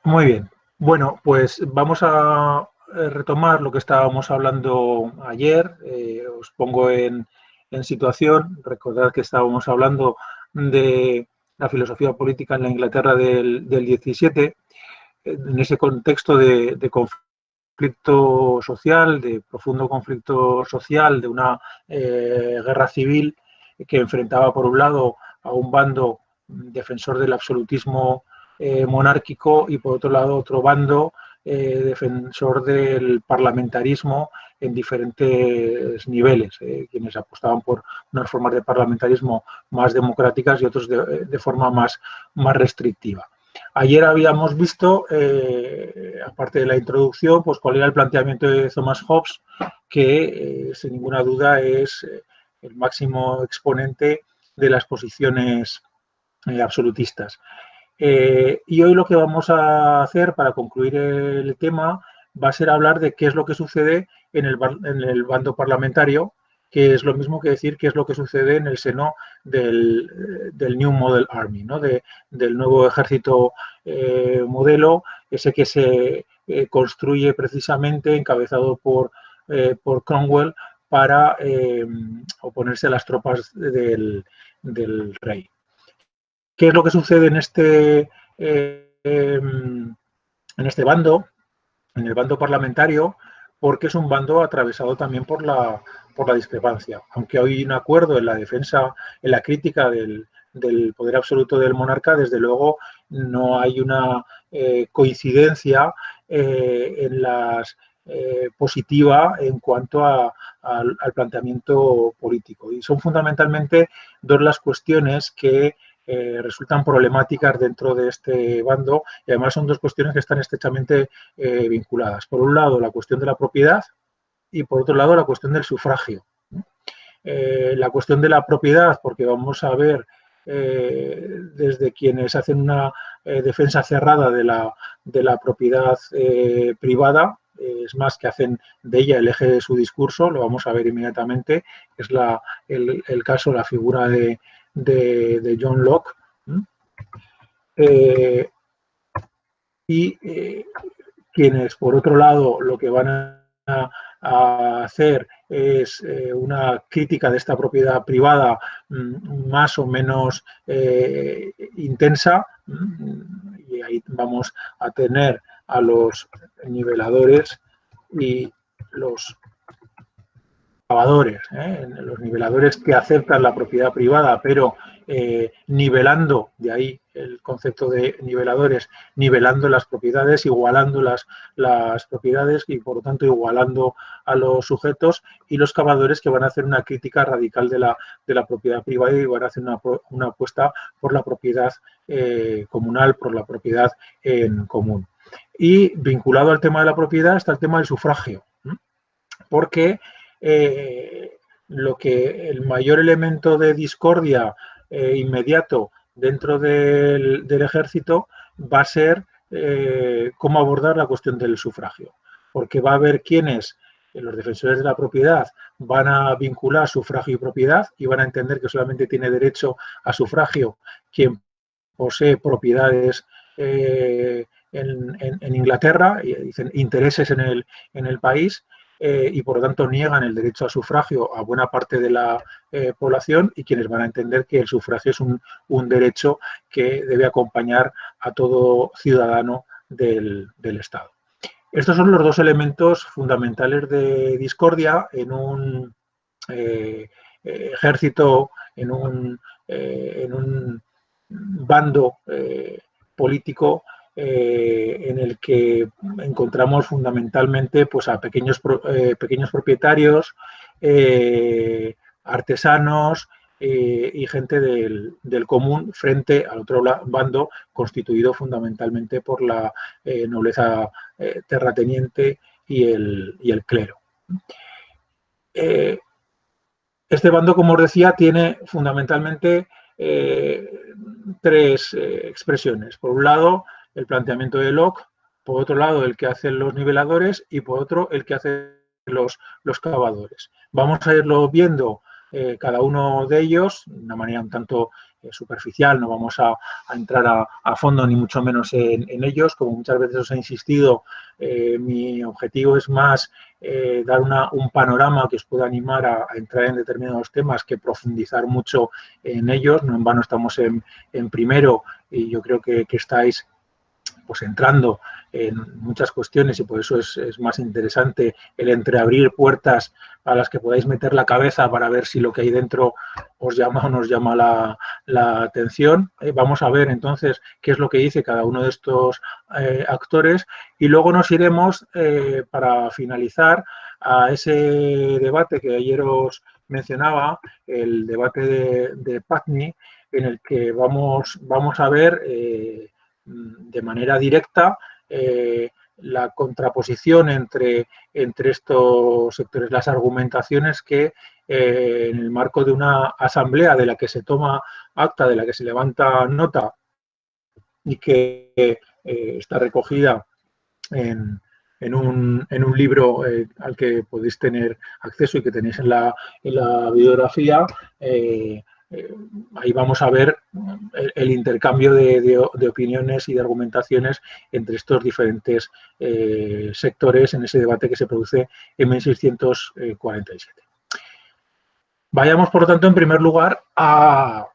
Muy bien. Bueno, pues vamos a retomar lo que estábamos hablando ayer. Os pongo en situación. Recordad que estábamos hablando de la filosofía política en la Inglaterra del 17, en ese contexto de conflicto social, de profundo conflicto social, de una guerra civil que enfrentaba por un lado a un bando defensor del absolutismo monárquico y por otro lado otro bando defensor del parlamentarismo en diferentes niveles, quienes apostaban por unas formas de parlamentarismo más democráticas y otros de forma más restrictiva. Ayer habíamos visto, aparte de la introducción, pues cuál era el planteamiento de Thomas Hobbes, que sin ninguna duda es el máximo exponente de las posiciones absolutistas. Y hoy lo que vamos a hacer para concluir el tema va a ser hablar de qué es lo que sucede en el bando parlamentario, que es lo mismo que decir qué es lo que sucede en el seno del New Model Army, ¿no? Del nuevo ejército modelo, ese que se construye precisamente encabezado por Cromwell para oponerse a las tropas del rey. ¿Qué es lo que sucede en este bando, en el bando parlamentario? Porque es un bando atravesado también por la discrepancia. Aunque hay un acuerdo en la defensa, en la crítica del poder absoluto del monarca, desde luego no hay una coincidencia en las positiva en cuanto al planteamiento político. Y son fundamentalmente dos las cuestiones que resultan problemáticas dentro de este bando y además son dos cuestiones que están estrechamente vinculadas. Por un lado, la cuestión de la propiedad y por otro lado, la cuestión del sufragio. La cuestión de la propiedad, porque vamos a ver desde quienes hacen una defensa cerrada de la propiedad privada, es más, que hacen de ella el eje de su discurso, lo vamos a ver inmediatamente, es el caso, la figura de John Locke. Eh, y quienes, por otro lado, lo que van a hacer es una crítica de esta propiedad privada más o menos intensa, y ahí vamos a tener a los niveladores y los los niveladores que aceptan la propiedad privada, pero nivelando, de ahí el concepto de niveladores, nivelando las propiedades, igualando las propiedades y por lo tanto igualando a los sujetos, y los cavadores que van a hacer una crítica radical de la propiedad privada y van a hacer una apuesta por la propiedad comunal, por la propiedad en común. Y vinculado al tema de la propiedad está el tema del sufragio, porque el mayor elemento de discordia inmediato dentro del ejército va a ser cómo abordar la cuestión del sufragio, porque va a haber quienes, los defensores de la propiedad, van a vincular sufragio y propiedad y van a entender que solamente tiene derecho a sufragio quien posee propiedades en Inglaterra, y dicen intereses en el país, y por lo tanto niegan el derecho a sufragio a buena parte de la población, y quienes van a entender que el sufragio es un derecho que debe acompañar a todo ciudadano del Estado. Estos son los dos elementos fundamentales de discordia en un ejército, en un bando político en el que encontramos fundamentalmente pues, a pequeños propietarios, artesanos y gente del común frente al otro bando constituido fundamentalmente por la nobleza terrateniente y el clero. Este bando, como os decía, tiene fundamentalmente tres expresiones. Por un lado, el planteamiento de Locke, por otro lado, el que hacen los niveladores y por otro, el que hacen los cavadores. Vamos a irlo viendo cada uno de ellos de una manera un tanto superficial, no vamos a entrar a fondo ni mucho menos en ellos. Como muchas veces os he insistido, mi objetivo es más dar un panorama que os pueda animar a entrar en determinados temas que profundizar mucho en ellos. No en vano estamos en primero y yo creo que estáis pues entrando en muchas cuestiones y por eso es más interesante el entreabrir puertas a las que podáis meter la cabeza para ver si lo que hay dentro os llama o nos llama la atención. Vamos a ver entonces qué es lo que dice cada uno de estos actores y luego nos iremos para finalizar a ese debate que ayer os mencionaba, el debate de Putney, en el que vamos a ver de manera directa la contraposición entre estos sectores, las argumentaciones que en el marco de una asamblea de la que se toma acta, de la que se levanta nota y que está recogida en un libro al que podéis tener acceso y que tenéis en la bibliografía, ahí vamos a ver el intercambio de opiniones y de argumentaciones entre estos diferentes sectores en ese debate que se produce en 1647. Vayamos, por lo tanto, en primer lugar a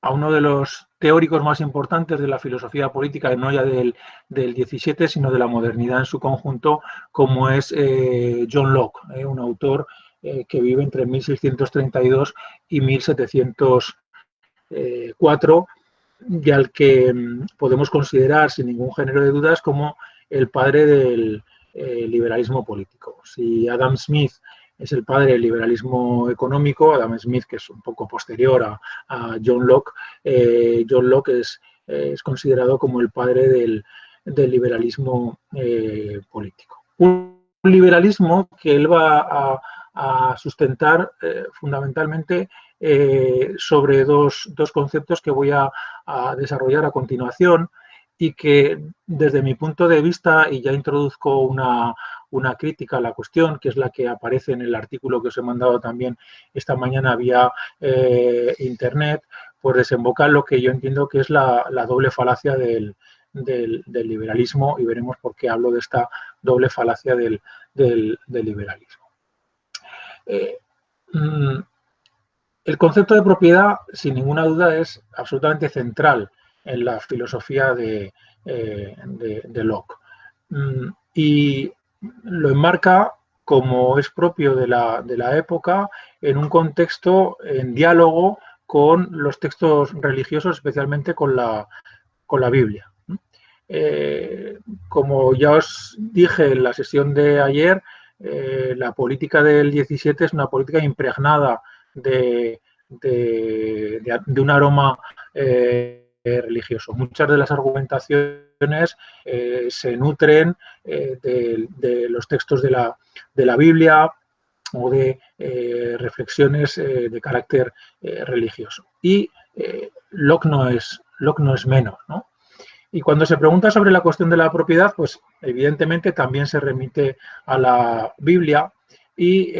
uno de los teóricos más importantes de la filosofía política, no ya del 17, sino de la modernidad en su conjunto, como es John Locke, un autor que vive entre 1632 y 1704 y al que podemos considerar sin ningún género de dudas como el padre del liberalismo político. Si Adam Smith es el padre del liberalismo económico, Adam Smith, que es un poco posterior a John Locke, John Locke es considerado como el padre del liberalismo político. Un liberalismo que él va a sustentar fundamentalmente sobre dos conceptos que voy a desarrollar a continuación y que desde mi punto de vista, y ya introduzco una crítica a la cuestión, que es la que aparece en el artículo que os he mandado también esta mañana vía internet, pues desemboca en lo que yo entiendo que es la doble falacia del liberalismo y veremos por qué hablo de esta doble falacia del liberalismo. El concepto de propiedad, sin ninguna duda, es absolutamente central en la filosofía de Locke. Y lo enmarca, como es propio de la época, en un contexto en diálogo con los textos religiosos, especialmente con la Biblia. Como ya os dije en la sesión de ayer, la política del 17 es una política impregnada de un aroma religioso. Muchas de las argumentaciones se nutren de los textos de la Biblia o de reflexiones de carácter religioso. Y Locke no es menos, ¿no? Y cuando se pregunta sobre la cuestión de la propiedad, pues evidentemente también se remite a la Biblia y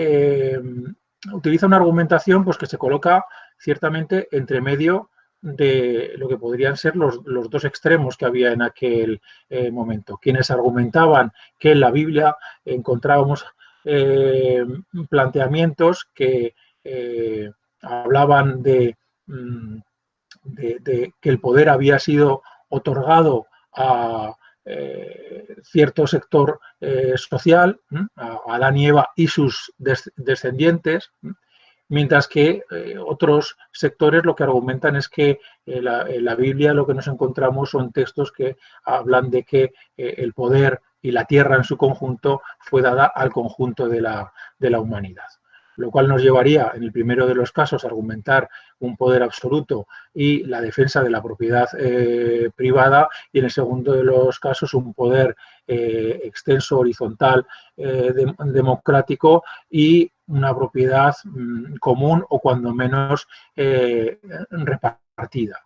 utiliza una argumentación pues, que se coloca ciertamente entre medio de lo que podrían ser los dos extremos que había en aquel momento. Quienes argumentaban que en la Biblia encontrábamos planteamientos que hablaban de que el poder había sido otorgado a cierto sector social, a Adán y Eva y sus descendientes, mientras que otros sectores lo que argumentan es que en la Biblia lo que nos encontramos son textos que hablan de que el poder y la tierra en su conjunto fue dada al conjunto de la humanidad. Lo cual nos llevaría, en el primero de los casos, a argumentar un poder absoluto y la defensa de la propiedad privada, y en el segundo de los casos un poder extenso, horizontal, democrático y una propiedad común o cuando menos repartida.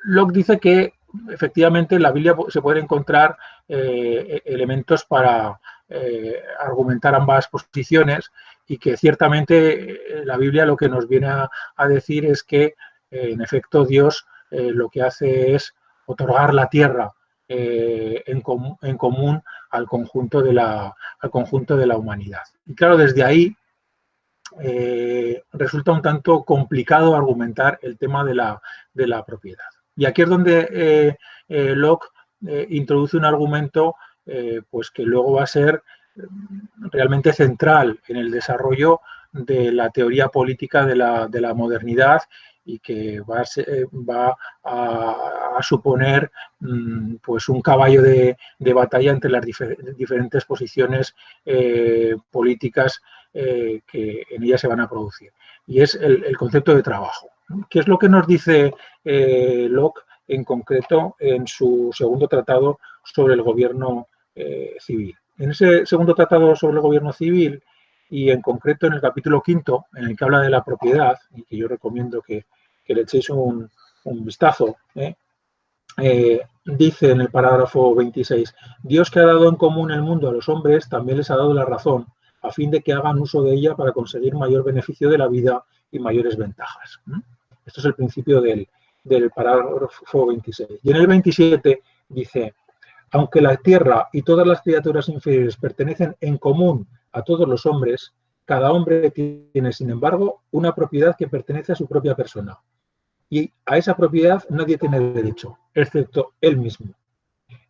Locke dice que efectivamente en la Biblia se pueden encontrar elementos para argumentar ambas posiciones, y que ciertamente la Biblia lo que nos viene a decir es que, en efecto, Dios lo que hace es otorgar la tierra en común al conjunto de la humanidad. Y claro, desde ahí resulta un tanto complicado argumentar el tema de la propiedad. Y aquí es donde Locke introduce un argumento pues que luego va a ser realmente central en el desarrollo de la teoría política de la modernidad y que va a suponer pues un caballo de batalla entre las diferentes posiciones políticas que en ella se van a producir. Y es el concepto de trabajo. ¿Qué es lo que nos dice Locke en concreto en su segundo tratado sobre el gobierno civil? En ese segundo tratado sobre el gobierno civil, y en concreto en el capítulo 5, en el que habla de la propiedad, y que yo recomiendo que le echéis un vistazo, dice en el parágrafo 26, Dios, que ha dado en común el mundo a los hombres, también les ha dado la razón, a fin de que hagan uso de ella para conseguir mayor beneficio de la vida y mayores ventajas. Esto es el principio del parágrafo 26. Y en el 27 dice, aunque la tierra y todas las criaturas inferiores pertenecen en común a todos los hombres, cada hombre tiene, sin embargo, una propiedad que pertenece a su propia persona. Y a esa propiedad nadie tiene derecho, excepto él mismo.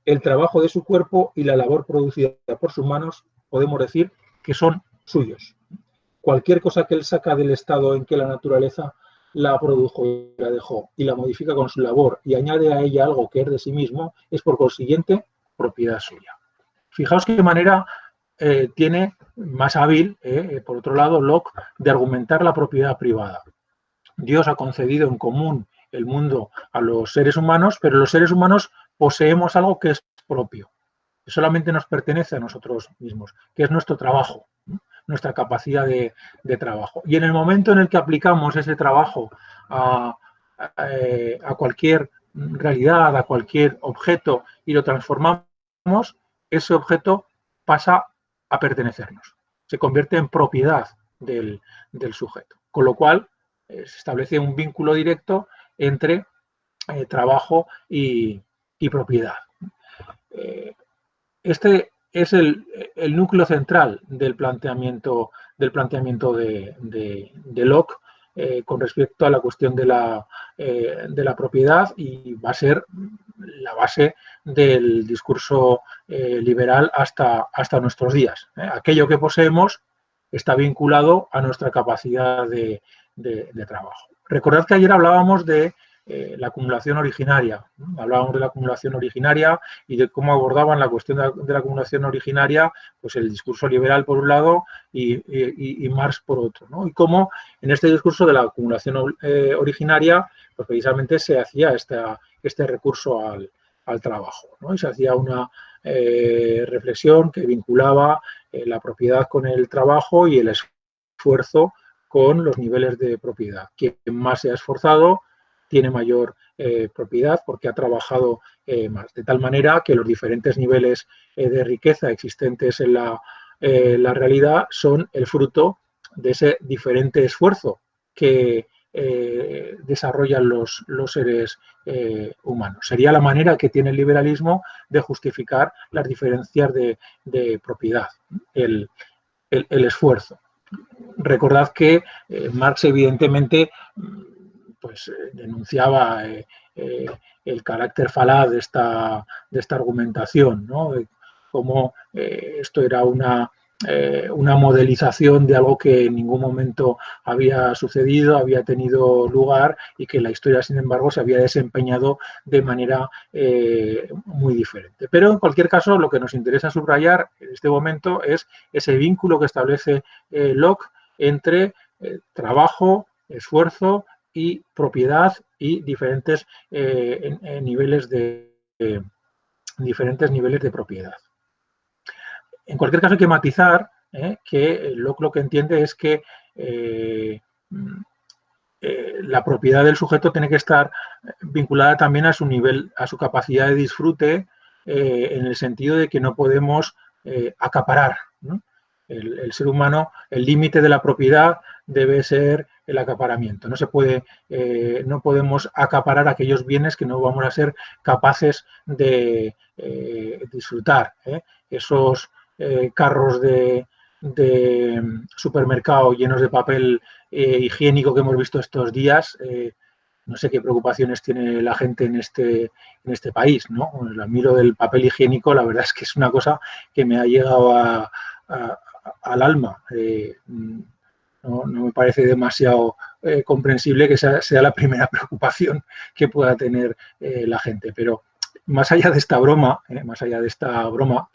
El trabajo de su cuerpo y la labor producida por sus manos, podemos decir que son suyos. Cualquier cosa que él saca del estado en que la naturaleza la produjo y la dejó y la modifica con su labor y añade a ella algo que es de sí mismo, es por consiguiente propiedad suya. Fijaos qué manera tiene más hábil, por otro lado, Locke, de argumentar la propiedad privada. Dios ha concedido en común el mundo a los seres humanos, pero los seres humanos poseemos algo que es propio, que solamente nos pertenece a nosotros mismos, que es nuestro trabajo, nuestra capacidad de trabajo. Y en el momento en el que aplicamos ese trabajo a cualquier realidad, a cualquier objeto y lo transformamos, ese objeto pasa a pertenecernos, se convierte en propiedad del sujeto. Con lo cual, se establece un vínculo directo entre trabajo y propiedad. Este es el núcleo central del planteamiento de Locke con respecto a la cuestión de la propiedad, y va a ser la base del discurso liberal hasta nuestros días. Aquello que poseemos está vinculado a nuestra capacidad de trabajo. Recordad que ayer hablábamos de la acumulación originaria, ¿no? Hablábamos de la acumulación originaria y de cómo abordaban la cuestión de la acumulación originaria, pues el discurso liberal por un lado y Marx por otro, ¿no? Y cómo en este discurso de la acumulación originaria, pues precisamente se hacía este recurso al trabajo, ¿no? Y se hacía una reflexión que vinculaba la propiedad con el trabajo y el esfuerzo con los niveles de propiedad. Quien más se ha esforzado tiene mayor propiedad porque ha trabajado más, de tal manera que los diferentes niveles de riqueza existentes en la realidad son el fruto de ese diferente esfuerzo que desarrollan los seres humanos. Sería la manera que tiene el liberalismo de justificar las diferencias de propiedad, el esfuerzo. Recordad que Marx evidentemente pues denunciaba el carácter falaz de esta argumentación, ¿no? De cómo esto era una modelización de algo que en ningún momento había sucedido, había tenido lugar y que la historia, sin embargo, se había desempeñado de manera muy diferente. Pero, en cualquier caso, lo que nos interesa subrayar en este momento es ese vínculo que establece Locke entre trabajo, esfuerzo y propiedad y diferentes niveles de propiedad. En cualquier caso, hay que matizar que Locke lo que entiende es que la propiedad del sujeto tiene que estar vinculada también a su nivel, a su capacidad de disfrute, en el sentido de que no podemos acaparar, ¿no? El ser humano, el límite de la propiedad debe ser el acaparamiento. No se puede, no podemos acaparar aquellos bienes que no vamos a ser capaces de disfrutar. Esos carros de supermercado llenos de papel higiénico que hemos visto estos días, no sé qué preocupaciones tiene la gente en este país, ¿no? A mí lo del papel higiénico, la verdad es que es una cosa que me ha llegado al alma. No me parece demasiado comprensible que sea la primera preocupación que pueda tener la gente. Pero más allá de esta broma,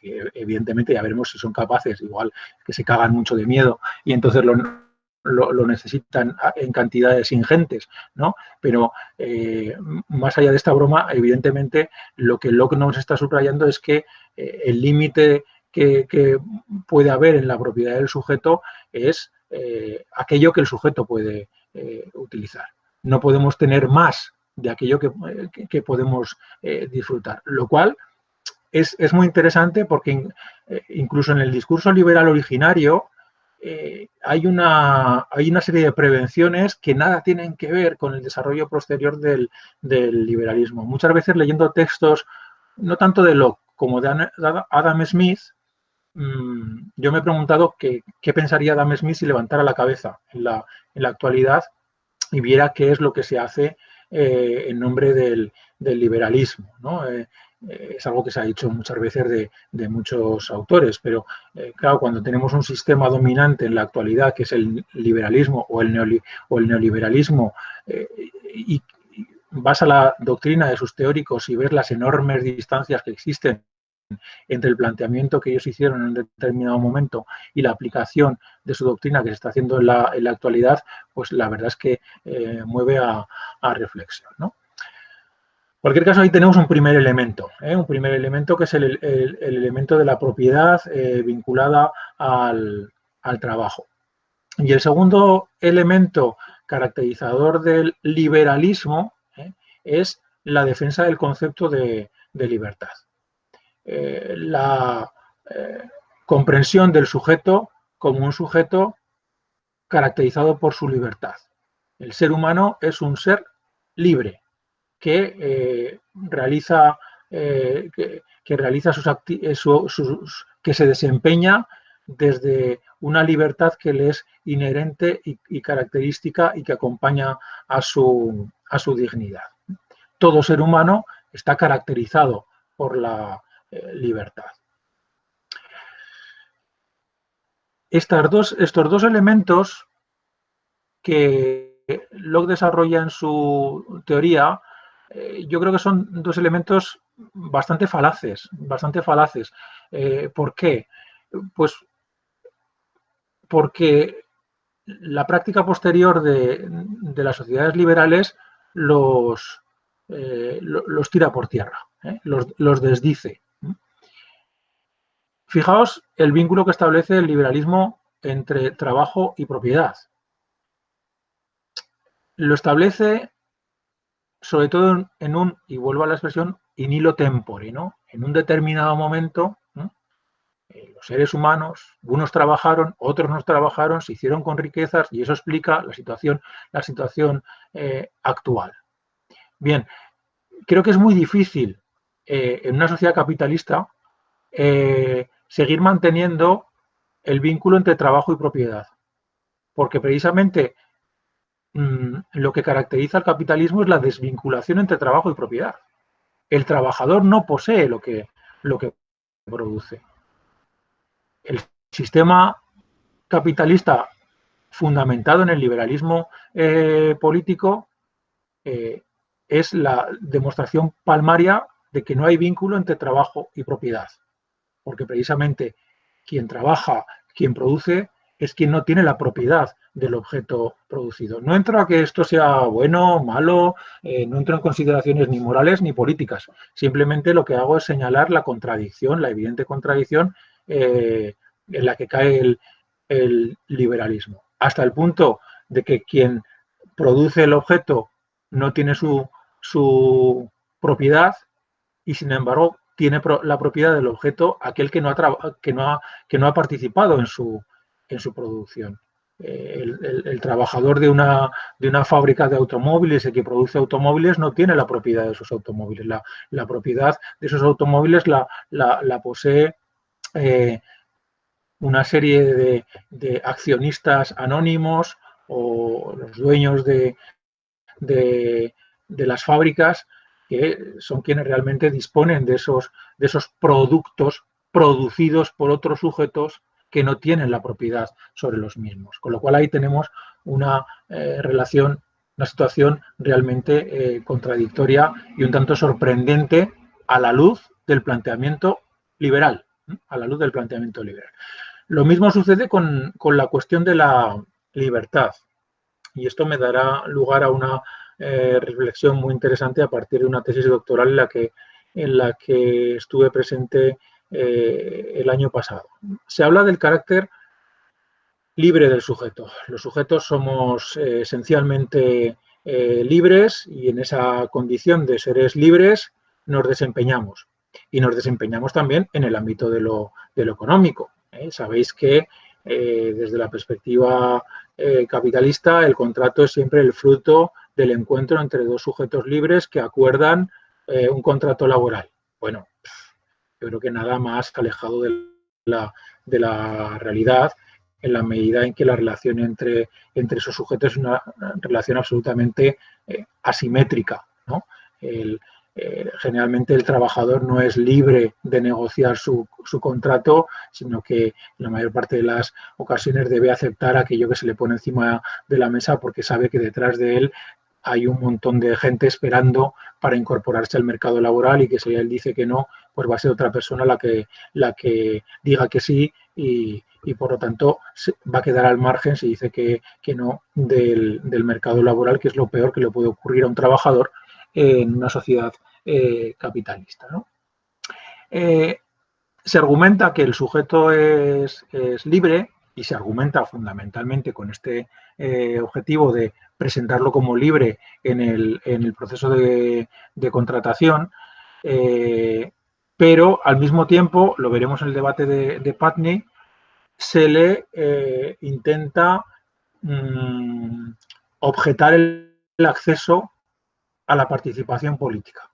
que evidentemente ya veremos si son capaces, igual que se cagan mucho de miedo y entonces lo necesitan en cantidades ingentes, ¿no? Pero más allá de esta broma, evidentemente lo que Locke nos está subrayando es que el límite que puede haber en la propiedad del sujeto es aquello que el sujeto puede utilizar. No podemos tener más de aquello que podemos disfrutar, lo cual es muy interesante porque incluso en el discurso liberal originario hay una serie de prevenciones que nada tienen que ver con el desarrollo posterior del liberalismo. Muchas veces leyendo textos, no tanto de Locke como de Adam Smith, yo me he preguntado qué pensaría Adam Smith si levantara la cabeza en la actualidad y viera qué es lo que se hace en nombre del liberalismo, ¿no? Es algo que se ha dicho muchas veces de muchos autores, pero claro, cuando tenemos un sistema dominante en la actualidad, que es el liberalismo o el neoliberalismo, y vas a la doctrina de sus teóricos y ves las enormes distancias que existen entre el planteamiento que ellos hicieron en un determinado momento y la aplicación de su doctrina que se está haciendo en la actualidad, pues la verdad es que mueve a reflexión, ¿no? En cualquier caso, ahí tenemos un primer elemento que es el elemento de la propiedad vinculada al trabajo. Y el segundo elemento caracterizador del liberalismo es la defensa del concepto de libertad. La comprensión del sujeto como un sujeto caracterizado por su libertad. El ser humano es un ser libre que realiza que se desempeña desde una libertad que le es inherente y característica y que acompaña a su dignidad. Todo ser humano está caracterizado por la libertad. Estos dos elementos que Locke desarrolla en su teoría, yo creo que son dos elementos bastante falaces. ¿Por qué? Pues porque la práctica posterior de las sociedades liberales los tira por tierra, los desdice. Fijaos el vínculo que establece el liberalismo entre trabajo y propiedad. Lo establece sobre todo en un, y vuelvo a la expresión, in illo tempore, ¿no? En un determinado momento, ¿no? Los seres humanos, unos trabajaron, otros no trabajaron, se hicieron con riquezas y eso explica la situación actual. Bien, creo que es muy difícil en una sociedad capitalista seguir manteniendo el vínculo entre trabajo y propiedad, porque precisamente lo que caracteriza al capitalismo es la desvinculación entre trabajo y propiedad. El trabajador no posee lo que produce. El sistema capitalista fundamentado en el liberalismo político es la demostración palmaria de que no hay vínculo entre trabajo y propiedad, porque precisamente quien trabaja, quien produce, es quien no tiene la propiedad del objeto producido. No entro a que esto sea bueno, malo, no entro en consideraciones ni morales ni políticas. Simplemente lo que hago es señalar la contradicción, la evidente contradicción en la que cae el liberalismo. Hasta el punto de que quien produce el objeto no tiene su propiedad y, sin embargo, tiene la propiedad del objeto aquel que no ha participado en su producción. El trabajador de una fábrica de automóviles y que produce automóviles no tiene la propiedad de esos automóviles. La propiedad de esos automóviles la posee una serie de accionistas anónimos o los dueños de las fábricas, que son quienes realmente disponen de esos productos producidos por otros sujetos que no tienen la propiedad sobre los mismos. Con lo cual ahí tenemos una relación, una situación realmente contradictoria y un tanto sorprendente a la luz del planteamiento liberal. A la luz del planteamiento liberal. Lo mismo sucede con la cuestión de la libertad. Y esto me dará lugar a una reflexión muy interesante a partir de una tesis doctoral en la que estuve presente el año pasado. Se habla del carácter libre del sujeto. Los sujetos somos esencialmente libres y en esa condición de seres libres nos desempeñamos. Y nos desempeñamos también en el ámbito de lo económico. Sabéis que desde la perspectiva capitalista, el contrato es siempre el fruto del encuentro entre dos sujetos libres que acuerdan un contrato laboral. Bueno, yo creo que nada más alejado de la realidad, en la medida en que la relación entre esos sujetos es una relación absolutamente asimétrica, ¿no? Generalmente el trabajador no es libre de negociar su contrato, sino que en la mayor parte de las ocasiones debe aceptar aquello que se le pone encima de la mesa porque sabe que detrás de él hay un montón de gente esperando para incorporarse al mercado laboral y que si él dice que no, pues va a ser otra persona la que diga que sí y por lo tanto va a quedar al margen si dice que no del mercado laboral, que es lo peor que le puede ocurrir a un trabajador en una sociedad capitalista, ¿no? Se argumenta que el sujeto es libre y se argumenta fundamentalmente con este objetivo de presentarlo como libre en el proceso de contratación, pero al mismo tiempo, lo veremos en el debate de Putney, se le intenta objetar el acceso a la participación política.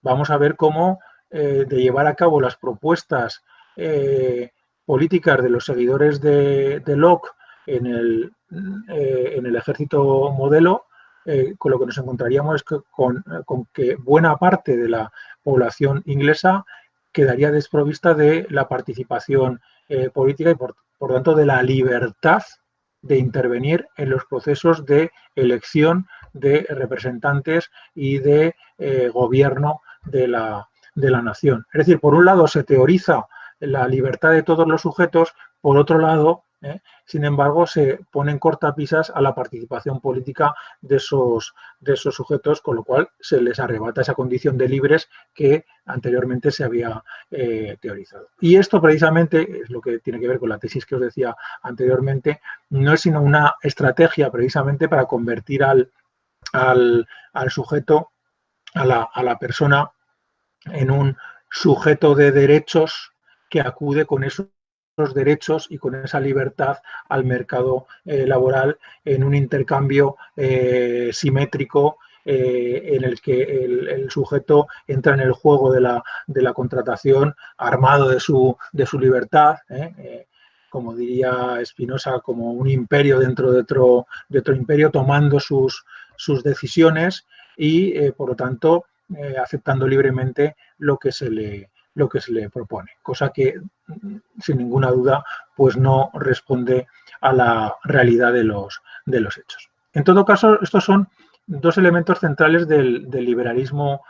Vamos a ver cómo de llevar a cabo las propuestas políticas de los seguidores de Locke en el ejército modelo, con lo que nos encontraríamos es que con que buena parte de la población inglesa quedaría desprovista de la participación política y por tanto de la libertad de intervenir en los procesos de elección de representantes y de gobierno de la nación. Es decir, por un lado se teoriza la libertad de todos los sujetos, por otro lado, sin embargo, se ponen cortapisas a la participación política de esos sujetos, con lo cual se les arrebata esa condición de libres que anteriormente se había teorizado. Y esto precisamente es lo que tiene que ver con la tesis que os decía anteriormente, no es sino una estrategia precisamente para convertir al sujeto, a la persona, en un sujeto de derechos que acude con esos derechos y con esa libertad al mercado laboral en un intercambio simétrico en el que el sujeto entra en el juego de la contratación armado de su libertad, como diría Spinoza, como un imperio dentro de otro imperio, tomando sus decisiones y, por lo tanto, aceptando libremente lo que se le propone, cosa que sin ninguna duda pues no responde a la realidad de los hechos. En todo caso, estos son dos elementos centrales del liberalismo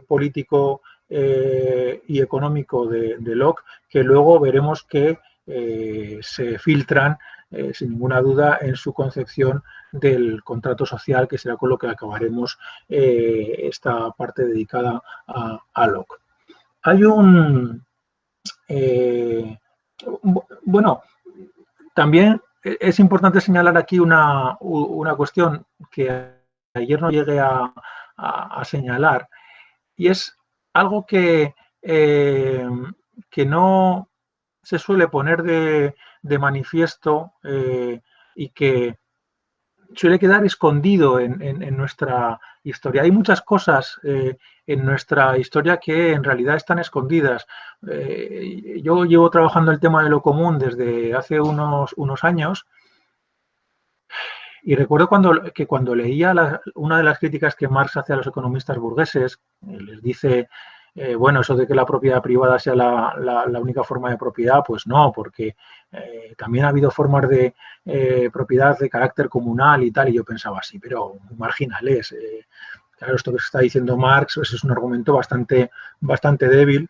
político y económico de Locke, que luego veremos que se filtran sin ninguna duda en su concepción del contrato social, que será con lo que acabaremos esta parte dedicada a Locke. Hay bueno, también es importante señalar aquí una cuestión que ayer no llegué a señalar, y es algo que no se suele poner de manifiesto y que suele quedar escondido en nuestra historia. Hay muchas cosas en nuestra historia que en realidad están escondidas. Yo llevo trabajando el tema de lo común desde hace unos años y recuerdo cuando leía una de las críticas que Marx hace a los economistas burgueses, les dice, bueno, eso de que la propiedad privada sea la única forma de propiedad, pues no, porque también ha habido formas de propiedad de carácter comunal y tal, y yo pensaba así, pero marginales. Claro, esto que se está diciendo Marx pues es un argumento bastante débil.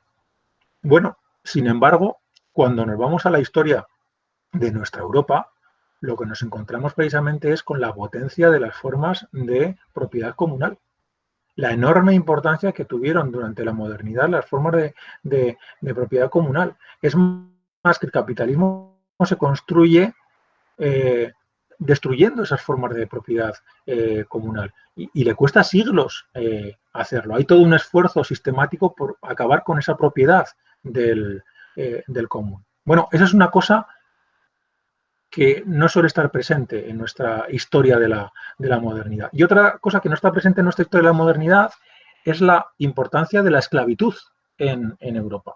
Bueno, sin embargo, cuando nos vamos a la historia de nuestra Europa, lo que nos encontramos precisamente es con la potencia de las formas de propiedad comunal, la enorme importancia que tuvieron durante la modernidad las formas de propiedad comunal. Es más que el capitalismo se construye destruyendo esas formas de propiedad comunal y le cuesta siglos hacerlo. Hay todo un esfuerzo sistemático por acabar con esa propiedad del común. Bueno, esa es una cosa que no suele estar presente en nuestra historia de la modernidad. Y otra cosa que no está presente en nuestra historia de la modernidad es la importancia de la esclavitud en Europa.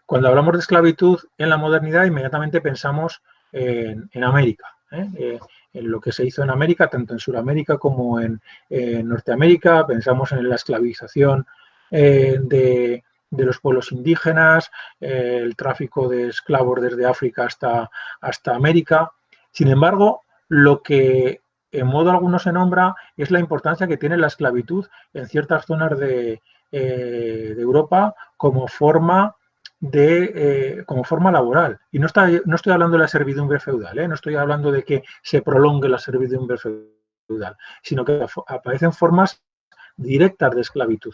Cuando hablamos de esclavitud en la modernidad, inmediatamente pensamos en América, en lo que se hizo en América, tanto en Sudamérica como en Norteamérica. Pensamos en la esclavización de los pueblos indígenas, el tráfico de esclavos desde África hasta América. Sin embargo, lo que en modo alguno se nombra es la importancia que tiene la esclavitud en ciertas zonas de Europa como forma como forma laboral. Y no estoy hablando de la servidumbre feudal, no estoy hablando de que se prolongue la servidumbre feudal, sino que aparecen formas directas de esclavitud.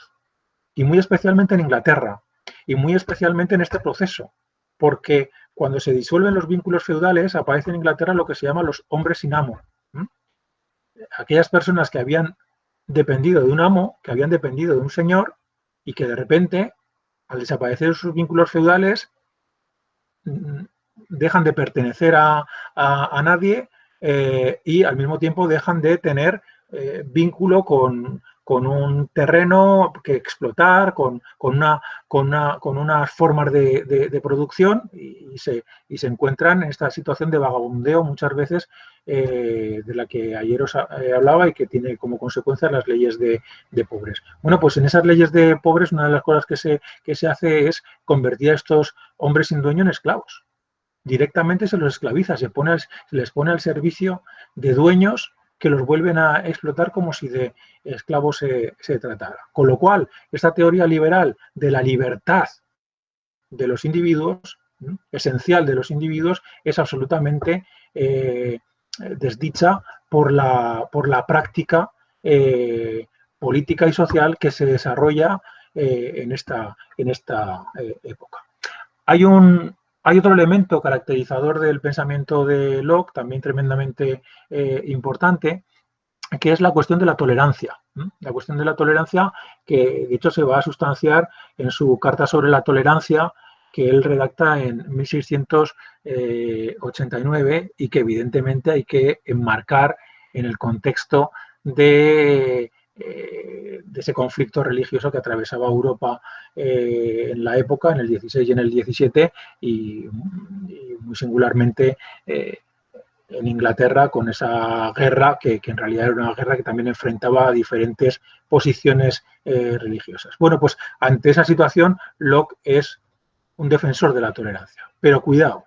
Y muy especialmente en Inglaterra, y muy especialmente en este proceso, porque cuando se disuelven los vínculos feudales aparece en Inglaterra lo que se llama los hombres sin amo. Aquellas personas que habían dependido de un amo, que habían dependido de un señor, y que de repente, al desaparecer sus vínculos feudales, dejan de pertenecer a nadie y al mismo tiempo dejan de tener vínculo con un terreno que explotar, con unas formas de producción y se encuentran en esta situación de vagabundeo muchas veces de la que ayer os hablaba y que tiene como consecuencia las leyes de pobres. Bueno, pues en esas leyes de pobres una de las cosas que se hace es convertir a estos hombres sin dueño en esclavos. Directamente se los esclaviza, se les pone al servicio de dueños que los vuelven a explotar como si de esclavos se tratara. Con lo cual, esta teoría liberal de la libertad de los individuos, esencial de los individuos, es absolutamente desdicha por la práctica política y social que se desarrolla en esta época. Hay otro elemento caracterizador del pensamiento de Locke, también tremendamente importante, que es la cuestión de la tolerancia. La cuestión de la tolerancia que, de hecho, se va a sustanciar en su Carta sobre la tolerancia, que él redacta en 1689 y que evidentemente hay que enmarcar en el contexto de ese conflicto religioso que atravesaba Europa en la época, en el 16 y en el 17, y muy singularmente en Inglaterra con esa guerra que en realidad era una guerra que también enfrentaba a diferentes posiciones religiosas. Bueno, pues ante esa situación Locke es un defensor de la tolerancia. Pero cuidado,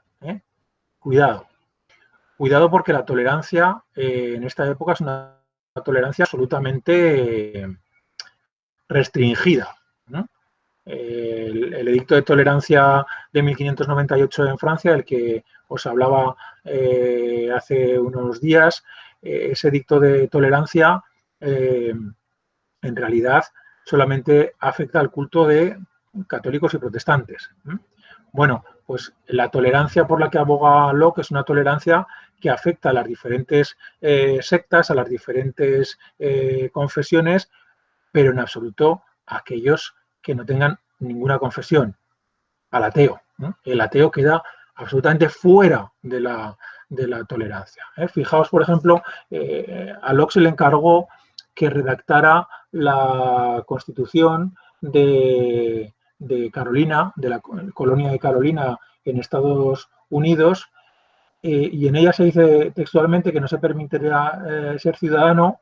cuidado. Cuidado porque la tolerancia en esta época es una tolerancia absolutamente restringida, ¿no? El edicto de tolerancia de 1598 en Francia, del que os hablaba hace unos días, ese edicto de tolerancia en realidad solamente afecta al culto de católicos y protestantes. Bueno, pues la tolerancia por la que aboga Locke es una tolerancia que afecta a las diferentes sectas, a las diferentes confesiones, pero en absoluto a aquellos que no tengan ninguna confesión, al ateo, ¿no? El ateo queda absolutamente fuera de la tolerancia. Fijaos, por ejemplo, a Locke se le encargó que redactara la Constitución de Carolina, de la colonia de Carolina en Estados Unidos, y en ella se dice textualmente que no se permitiría ser ciudadano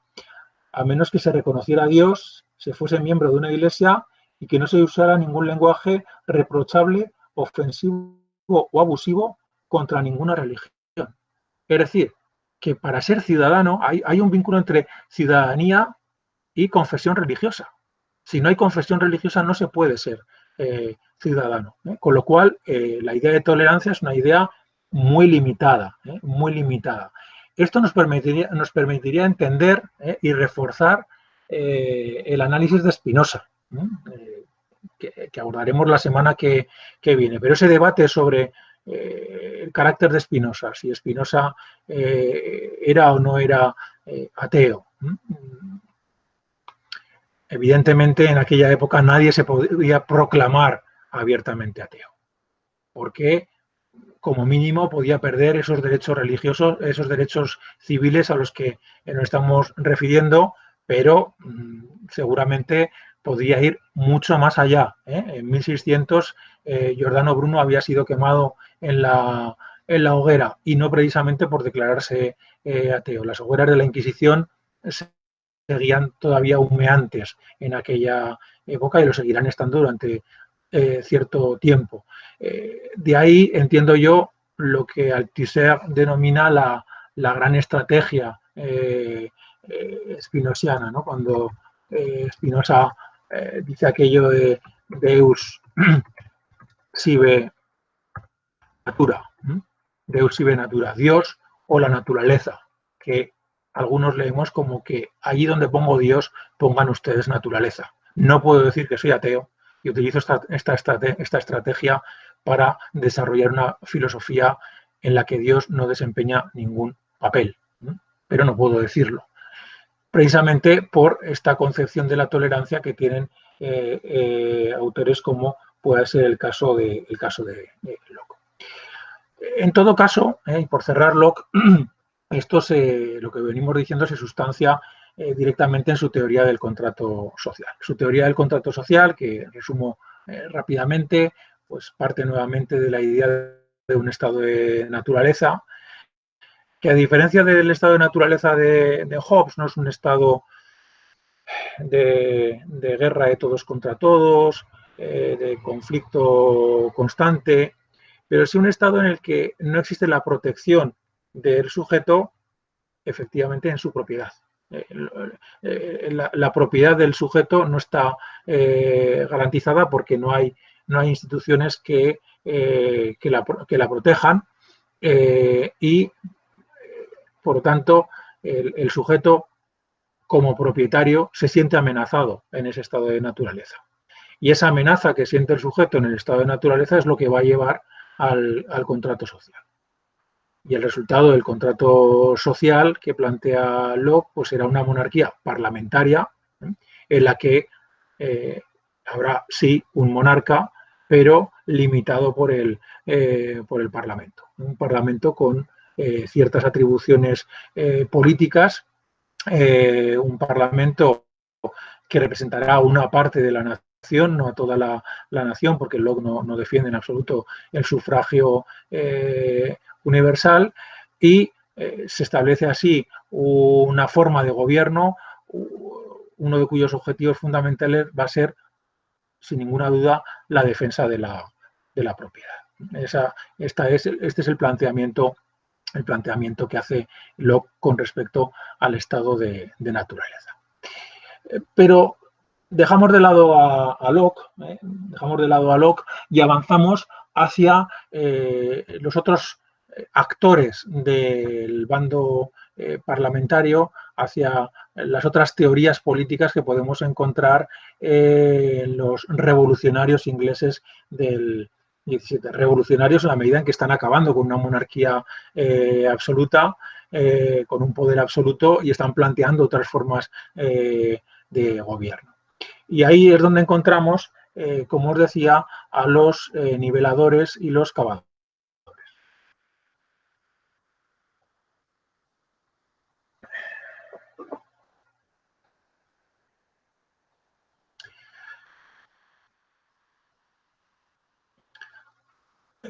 a menos que se reconociera a Dios, se fuese miembro de una iglesia y que no se usara ningún lenguaje reprochable, ofensivo o abusivo contra ninguna religión. Es decir, que para ser ciudadano hay un vínculo entre ciudadanía y confesión religiosa. Si no hay confesión religiosa no se puede ser ciudadano. Con lo cual, la idea de tolerancia es una idea muy limitada, muy limitada. Esto nos permitiría entender y reforzar el análisis de Spinoza, que abordaremos la semana que viene. Pero ese debate sobre el carácter de Spinoza, si Spinoza era o no era ateo. Evidentemente, en aquella época nadie se podía proclamar abiertamente ateo, porque como mínimo podía perder esos derechos religiosos, esos derechos civiles a los que nos estamos refiriendo, pero seguramente podría ir mucho más allá. En 1600 Giordano Bruno había sido quemado en la hoguera, y no precisamente por declararse ateo. Las hogueras de la Inquisición seguían todavía humeantes en aquella época y lo seguirán estando durante cierto tiempo. De ahí entiendo yo lo que Althusser denomina la gran estrategia spinosiana, ¿no? Cuando Spinoza dice aquello de Deus sive natura, Deus sive natura, Dios o la naturaleza, que algunos leemos como que allí donde pongo Dios, pongan ustedes naturaleza. No puedo decir que soy ateo y utilizo esta estrategia para desarrollar una filosofía en la que Dios no desempeña ningún papel, pero no puedo decirlo. Precisamente por esta concepción de la tolerancia que tienen autores como puede ser el caso de Locke. En todo caso, y por cerrar Locke, esto lo que venimos diciendo se sustancia directamente en su teoría del contrato social. Su teoría del contrato social, que resumo rápidamente, pues parte nuevamente de la idea de un estado de naturaleza, que a diferencia del estado de naturaleza de Hobbes, no es un estado de guerra de todos contra todos, de conflicto constante, pero sí un estado en el que no existe la protección del sujeto efectivamente en su propiedad. La propiedad del sujeto no está garantizada porque no hay instituciones que la protejan y, por lo tanto, el sujeto como propietario se siente amenazado en ese estado de naturaleza. Y esa amenaza que siente el sujeto en el estado de naturaleza es lo que va a llevar al contrato social. Y el resultado del contrato social que plantea Locke pues será una monarquía parlamentaria en la que habrá sí un monarca, pero limitado por el Parlamento. Un Parlamento con ciertas atribuciones políticas, un Parlamento que representará una parte de la nación, no a toda la nación, porque Locke no defiende en absoluto el sufragio universal, y se establece así una forma de gobierno, uno de cuyos objetivos fundamentales va a ser, sin ninguna duda, la defensa de la propiedad. Este es el planteamiento que hace Locke con respecto al estado de naturaleza. Pero dejamos de lado a Locke, y avanzamos hacia los otros actores del bando parlamentario, hacia las otras teorías políticas que podemos encontrar en los revolucionarios ingleses del 17. Revolucionarios en la medida en que están acabando con una monarquía absoluta, con un poder absoluto, y están planteando otras formas de gobierno. Y ahí es donde encontramos como os decía, a los niveladores y los cavadores.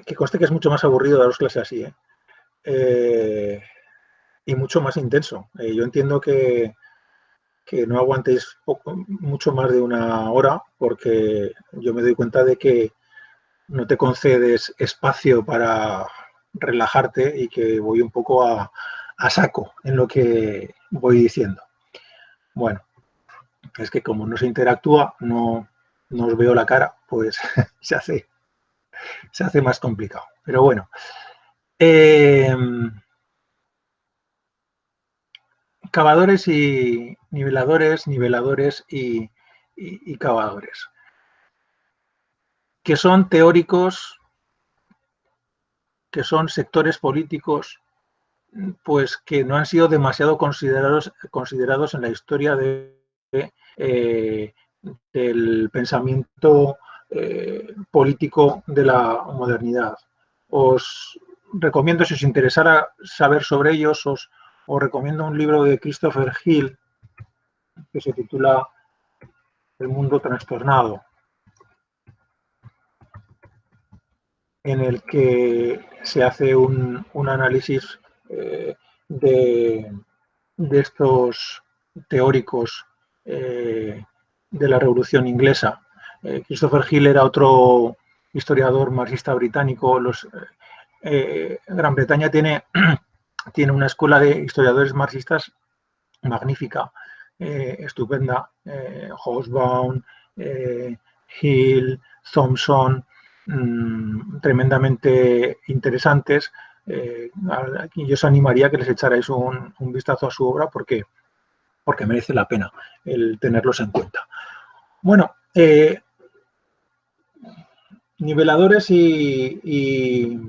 Que conste que es mucho más aburrido daros clase así, y mucho más intenso. Yo entiendo que no aguantéis mucho más de una hora, porque yo me doy cuenta de que no te concedes espacio para relajarte y que voy un poco a saco en lo que voy diciendo. Bueno, es que como no se interactúa, no os veo la cara, pues se hace más complicado. Pero bueno, cavadores y niveladores, niveladores y cavadores, que son teóricos, que son sectores políticos, pues que no han sido demasiado considerados en la historia del pensamiento político de la modernidad. Os recomiendo, si os interesara saber sobre ellos, os recomiendo un libro de Christopher Hill que se titula El mundo trastornado, en el que se hace un análisis de, de estos teóricos de la Revolución Inglesa. Christopher Hill era otro historiador marxista británico. Gran Bretaña tiene una escuela de historiadores marxistas magnífica, estupenda. Hobsbawm, Hill, Thompson, tremendamente interesantes. Yo os animaría a que les echarais un vistazo a su obra, porque merece la pena el tenerlos en cuenta. Bueno, niveladores y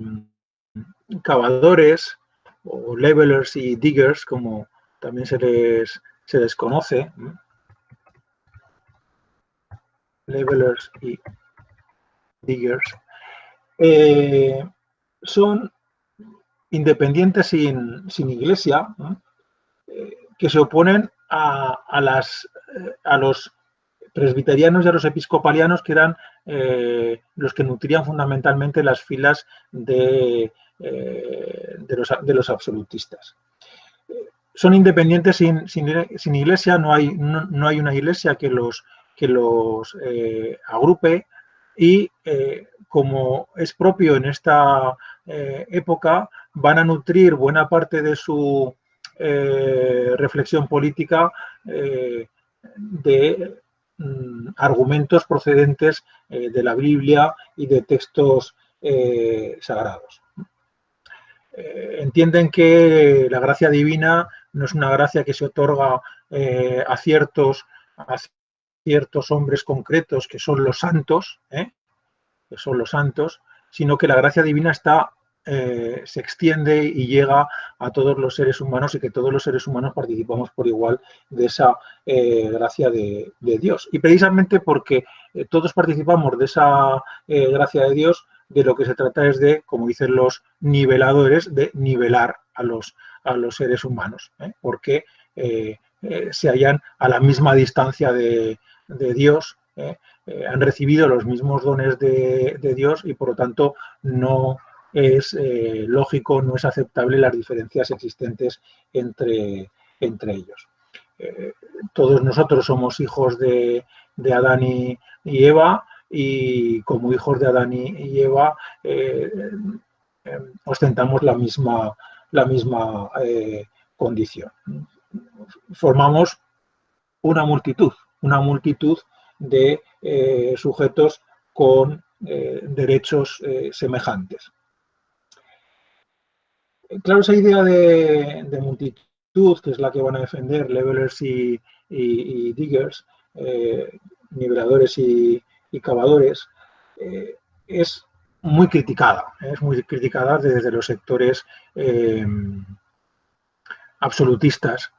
cavadores, o levelers y diggers, como también se les conoce, levelers y diggers, son independientes sin iglesia, que se oponen a los presbiterianos y a los episcopalianos, que eran los que nutrían fundamentalmente las filas de los absolutistas. Son independientes sin iglesia, no hay una iglesia que los agrupe, y como es propio en esta época, van a nutrir buena parte de su reflexión política de argumentos procedentes de la Biblia y de textos sagrados. Entienden que la gracia divina no es una gracia que se otorga a ciertos hombres concretos, que son los santos, sino que la gracia divina se extiende y llega a todos los seres humanos, y que todos los seres humanos participamos por igual de esa gracia de Dios. Y precisamente porque todos participamos de esa gracia de Dios, de lo que se trata es de, como dicen los niveladores, de nivelar a los seres humanos, porque se hallan a la misma distancia de Dios, han recibido los mismos dones de Dios, y por lo tanto no es lógico, no es aceptable las diferencias existentes entre ellos. Todos nosotros somos hijos de Adán y Eva, y como hijos de Adán y Eva ostentamos la misma condición. Formamos una multitud de sujetos con derechos semejantes. Claro, esa idea de multitud, que es la que van a defender levelers y diggers, niveladores y cavadores, es muy criticada. Es muy criticada desde los sectores absolutistas,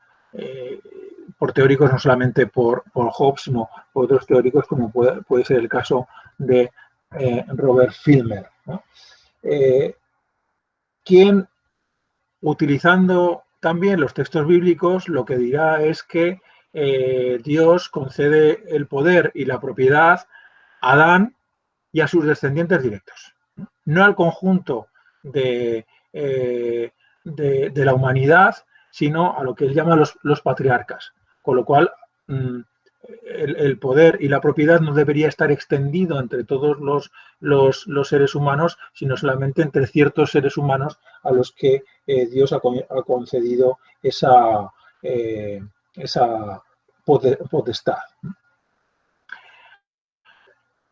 por teóricos, no solamente por Hobbes, sino por otros teóricos, como puede ser el caso de Robert Filmer, ¿no? Quien, utilizando también los textos bíblicos, lo que dirá es que Dios concede el poder y la propiedad a Adán y a sus descendientes directos, no al conjunto de la humanidad, sino a lo que él llama los patriarcas, con lo cual el poder y la propiedad no debería estar extendido entre todos los seres humanos, sino solamente entre ciertos seres humanos a los que Dios ha concedido esa potestad.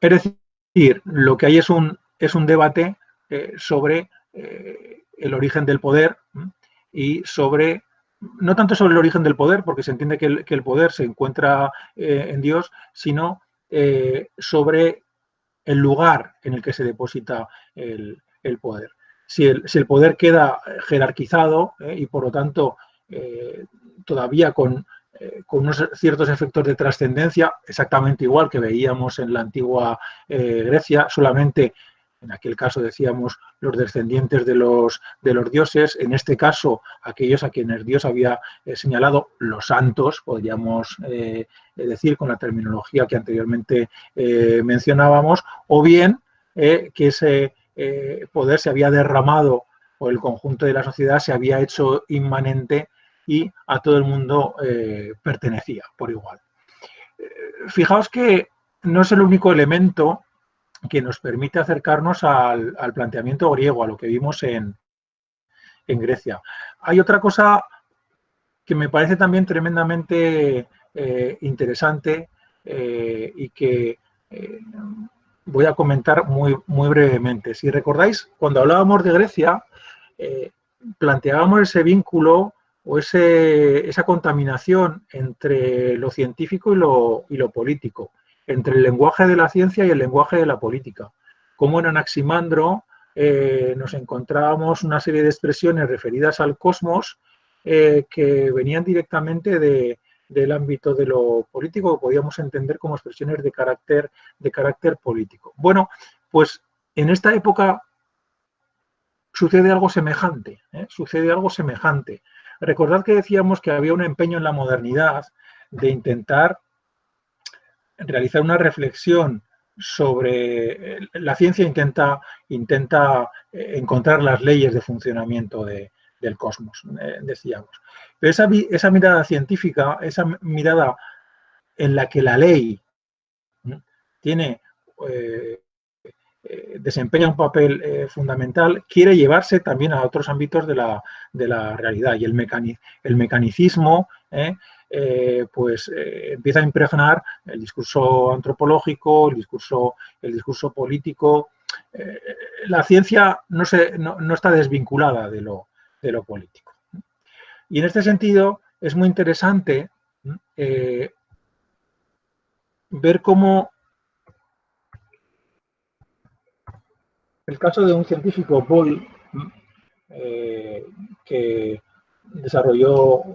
Es decir, lo que hay es un debate sobre el origen del poder y sobre, no tanto sobre el origen del poder, porque se entiende que el poder se encuentra en Dios, sino sobre el lugar en el que se deposita el poder. Si el poder queda jerarquizado y por lo tanto todavía con unos ciertos efectos de trascendencia, exactamente igual que veíamos en la antigua Grecia, solamente en aquel caso decíamos los descendientes de los dioses, en este caso aquellos a quienes Dios había señalado, los santos, podríamos decir con la terminología que anteriormente mencionábamos, o bien que ese poder se había derramado por el conjunto de la sociedad, se había hecho inmanente y a todo el mundo pertenecía por igual. Fijaos que no es el único elemento que nos permite acercarnos al planteamiento griego, a lo que vimos en Grecia. Hay otra cosa que me parece también tremendamente interesante y que voy a comentar muy brevemente. Si recordáis, cuando hablábamos de Grecia, planteábamos ese vínculo o esa contaminación entre lo científico y lo político, entre el lenguaje de la ciencia y el lenguaje de la política. Como en Anaximandro nos encontrábamos una serie de expresiones referidas al cosmos que venían directamente del ámbito de lo político, que podíamos entender como expresiones de carácter político. Bueno, pues en esta época sucede algo semejante, sucede algo semejante. Recordad que decíamos que había un empeño en la modernidad de intentar realizar una reflexión sobre la ciencia, intenta encontrar las leyes de funcionamiento del cosmos, decíamos. Pero esa mirada científica, esa mirada en la que la ley tiene desempeña un papel fundamental, quiere llevarse también a otros ámbitos de la realidad. Y el mecanicismo pues empieza a impregnar el discurso antropológico, el discurso político. La ciencia no está desvinculada de lo político. Y en este sentido es muy interesante ver cómo el caso de un científico, Boyle, que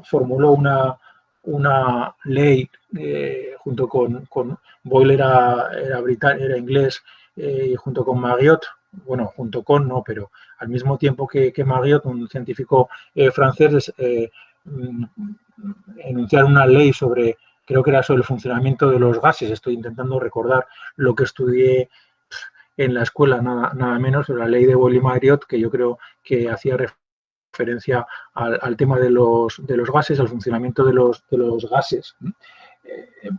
formuló una ley junto con Boyle era inglés, y junto con Marriott, bueno, junto con no, pero al mismo tiempo que Marriott, un científico francés, enunciaron una ley creo que era sobre el funcionamiento de los gases. Estoy intentando recordar lo que estudié en la escuela, nada menos, la ley de Boyle-Marriott, que yo creo que hacía referencia al tema de los gases, al funcionamiento de los gases.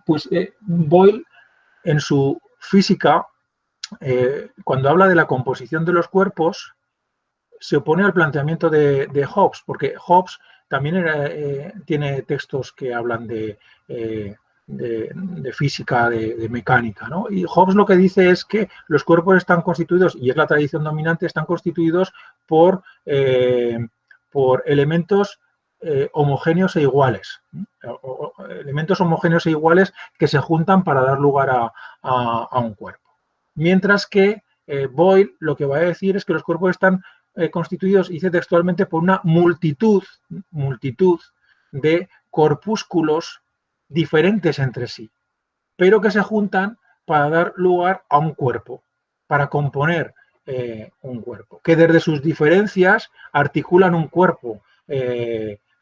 Pues Boyle, en su física, cuando habla de la composición de los cuerpos, se opone al planteamiento de Hobbes, porque Hobbes también tiene textos que hablan de física, de mecánica, ¿no? Y Hobbes lo que dice es que los cuerpos están constituidos, y es la tradición dominante, están constituidos por elementos homogéneos e iguales, elementos homogéneos e iguales que se juntan para dar lugar a un cuerpo. Mientras que Boyle lo que va a decir es que los cuerpos están constituidos, dice textualmente, por una multitud de corpúsculos diferentes entre sí, pero que se juntan para dar lugar a un cuerpo, para componer un cuerpo, que desde sus diferencias articulan un cuerpo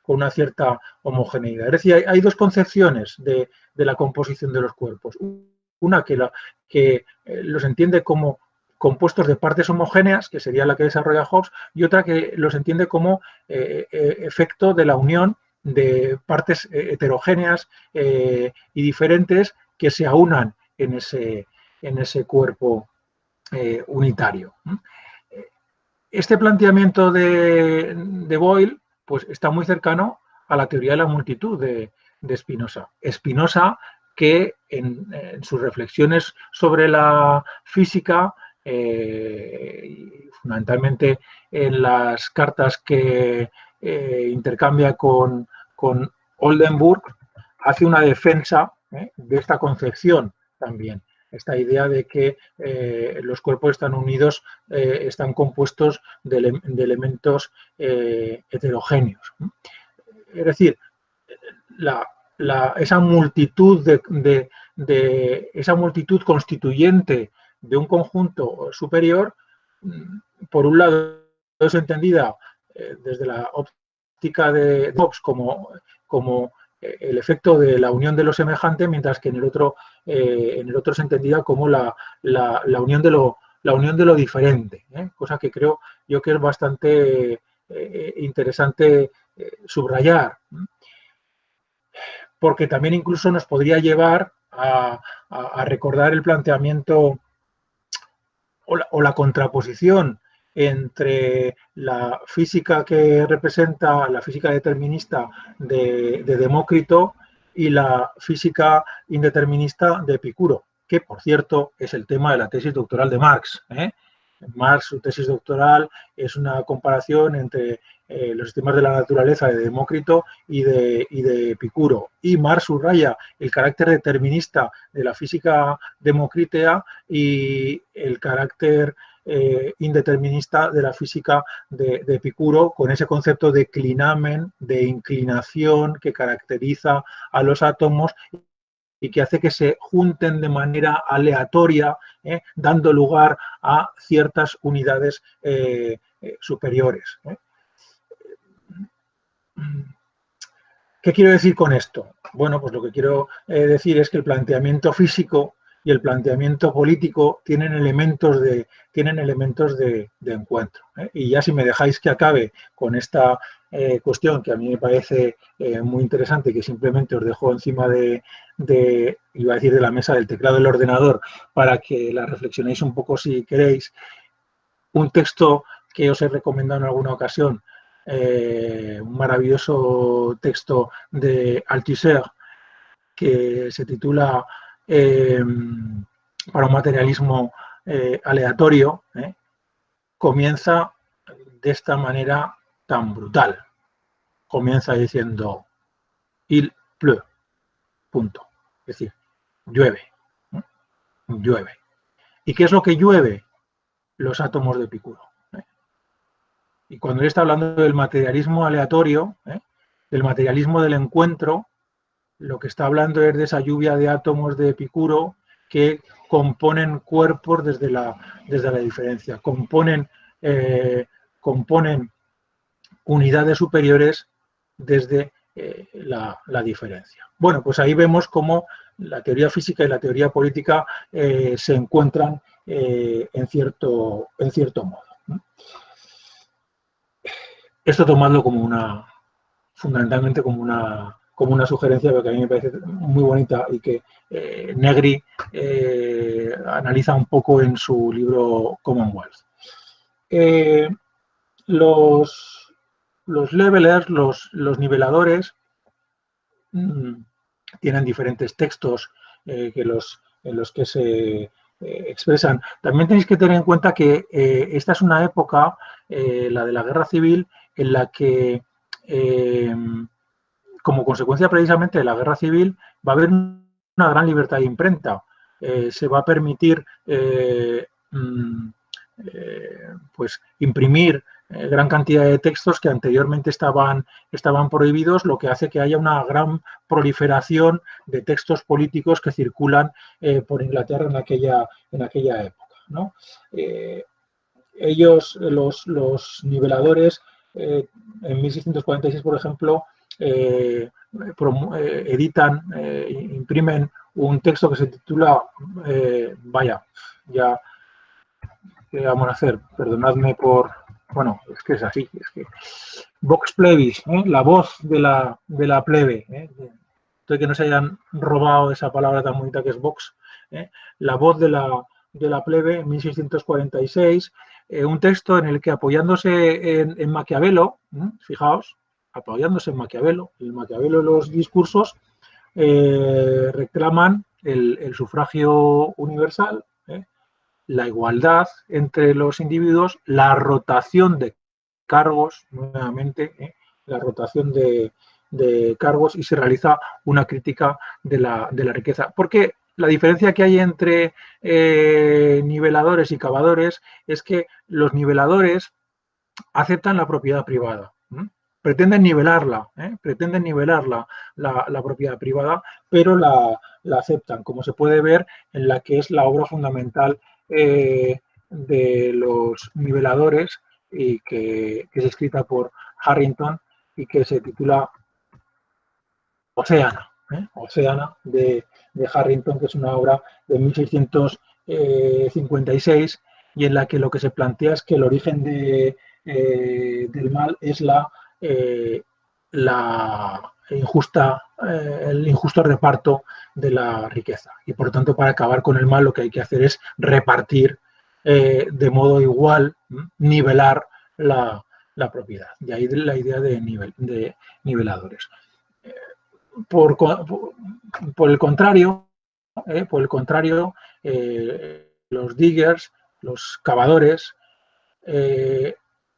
con una cierta homogeneidad. Es decir, hay dos concepciones de la composición de los cuerpos. Una que los entiende como compuestos de partes homogéneas, que sería la que desarrolla Hobbes, y otra que los entiende como efecto de la unión de partes heterogéneas y diferentes que se aunan en ese cuerpo unitario. Este planteamiento de Boyle pues, está muy cercano a la teoría de la multitud de Spinoza. Spinoza, que en sus reflexiones sobre la física, fundamentalmente en las cartas que intercambia con Oldenburg, hace una defensa de esta concepción también. Esta idea de que los cuerpos están unidos, están compuestos de elementos heterogéneos. Es decir, esa multitud esa multitud constituyente de un conjunto superior, por un lado es entendida desde la óptica de Hobbes como el efecto de la unión de lo semejante, mientras que en el otro es entendida como la unión de lo diferente, cosa que creo yo que es bastante interesante subrayar, porque también incluso nos podría llevar a recordar el planteamiento o la contraposición entre la física que representa la física determinista de Demócrito y la física indeterminista de Epicuro, que por cierto es el tema de la tesis doctoral de Marx. Marx, su tesis doctoral es una comparación entre los sistemas de la naturaleza de Demócrito y de Epicuro. Y Marx subraya el carácter determinista de la física democritea y el carácter indeterminista de la física de Epicuro, con ese concepto de clinamen, de inclinación que caracteriza a los átomos y que hace que se junten de manera aleatoria, dando lugar a ciertas unidades superiores. ¿Qué quiero decir con esto? Bueno, pues lo que quiero decir es que el planteamiento físico y el planteamiento político tienen elementos de encuentro. Y ya si me dejáis que acabe con esta cuestión que a mí me parece muy interesante, que simplemente os dejo encima iba a decir de la mesa, del teclado del ordenador, para que la reflexionéis un poco si queréis, un texto que os he recomendado en alguna ocasión, un maravilloso texto de Althusser que se titula Para un materialismo aleatorio, comienza de esta manera tan brutal. Comienza diciendo il pleut, punto. Es decir, llueve. Llueve. ¿Y qué es lo que llueve? Los átomos de Epicuro. Y cuando él está hablando del materialismo aleatorio, del materialismo del encuentro, lo que está hablando es de esa lluvia de átomos de Epicuro que componen cuerpos desde la diferencia, componen unidades superiores desde la diferencia. Bueno, pues ahí vemos cómo la teoría física y la teoría política se encuentran en cierto modo. Esto tomadlo fundamentalmente como una sugerencia, porque a mí me parece muy bonita y que Negri analiza un poco en su libro Commonwealth. Los levelers, los niveladores, tienen diferentes textos en los que se expresan. También tenéis que tener en cuenta que esta es una época, la de la guerra civil, en la que, como consecuencia precisamente de la guerra civil, va a haber una gran libertad de imprenta. Se va a permitir pues imprimir gran cantidad de textos que anteriormente estaban prohibidos, lo que hace que haya una gran proliferación de textos políticos que circulan por Inglaterra en aquella época, ¿no? Ellos, los niveladores, en 1646, por ejemplo, editan, imprimen un texto que se titula, vaya, ya, ¿qué vamos a hacer? Perdonadme por, bueno, es que es así, es que Vox Plebis, la voz de la plebe, de que no se hayan robado esa palabra tan bonita que es Vox, la voz de la plebe en 1646, un texto en el que apoyándose en Maquiavelo, fijaos, apoyándose en Maquiavelo, el Maquiavelo de los discursos, reclaman el sufragio universal, la igualdad entre los individuos, la rotación de cargos, nuevamente, la rotación de cargos, y se realiza una crítica de la riqueza. Porque la diferencia que hay entre niveladores y cavadores es que los niveladores aceptan la propiedad privada. Pretenden nivelarla, la propiedad privada, pero la aceptan, como se puede ver en la que es la obra fundamental de los niveladores y que es escrita por Harrington y que se titula Oceana, Oceana de Harrington, que es una obra de 1656 y en la que lo que se plantea es que el origen del mal es el injusto reparto de la riqueza. Y por lo tanto, para acabar con el mal, lo que hay que hacer es repartir de modo igual, nivelar la propiedad. De ahí la idea de niveladores. Por el contrario, los diggers, los cavadores,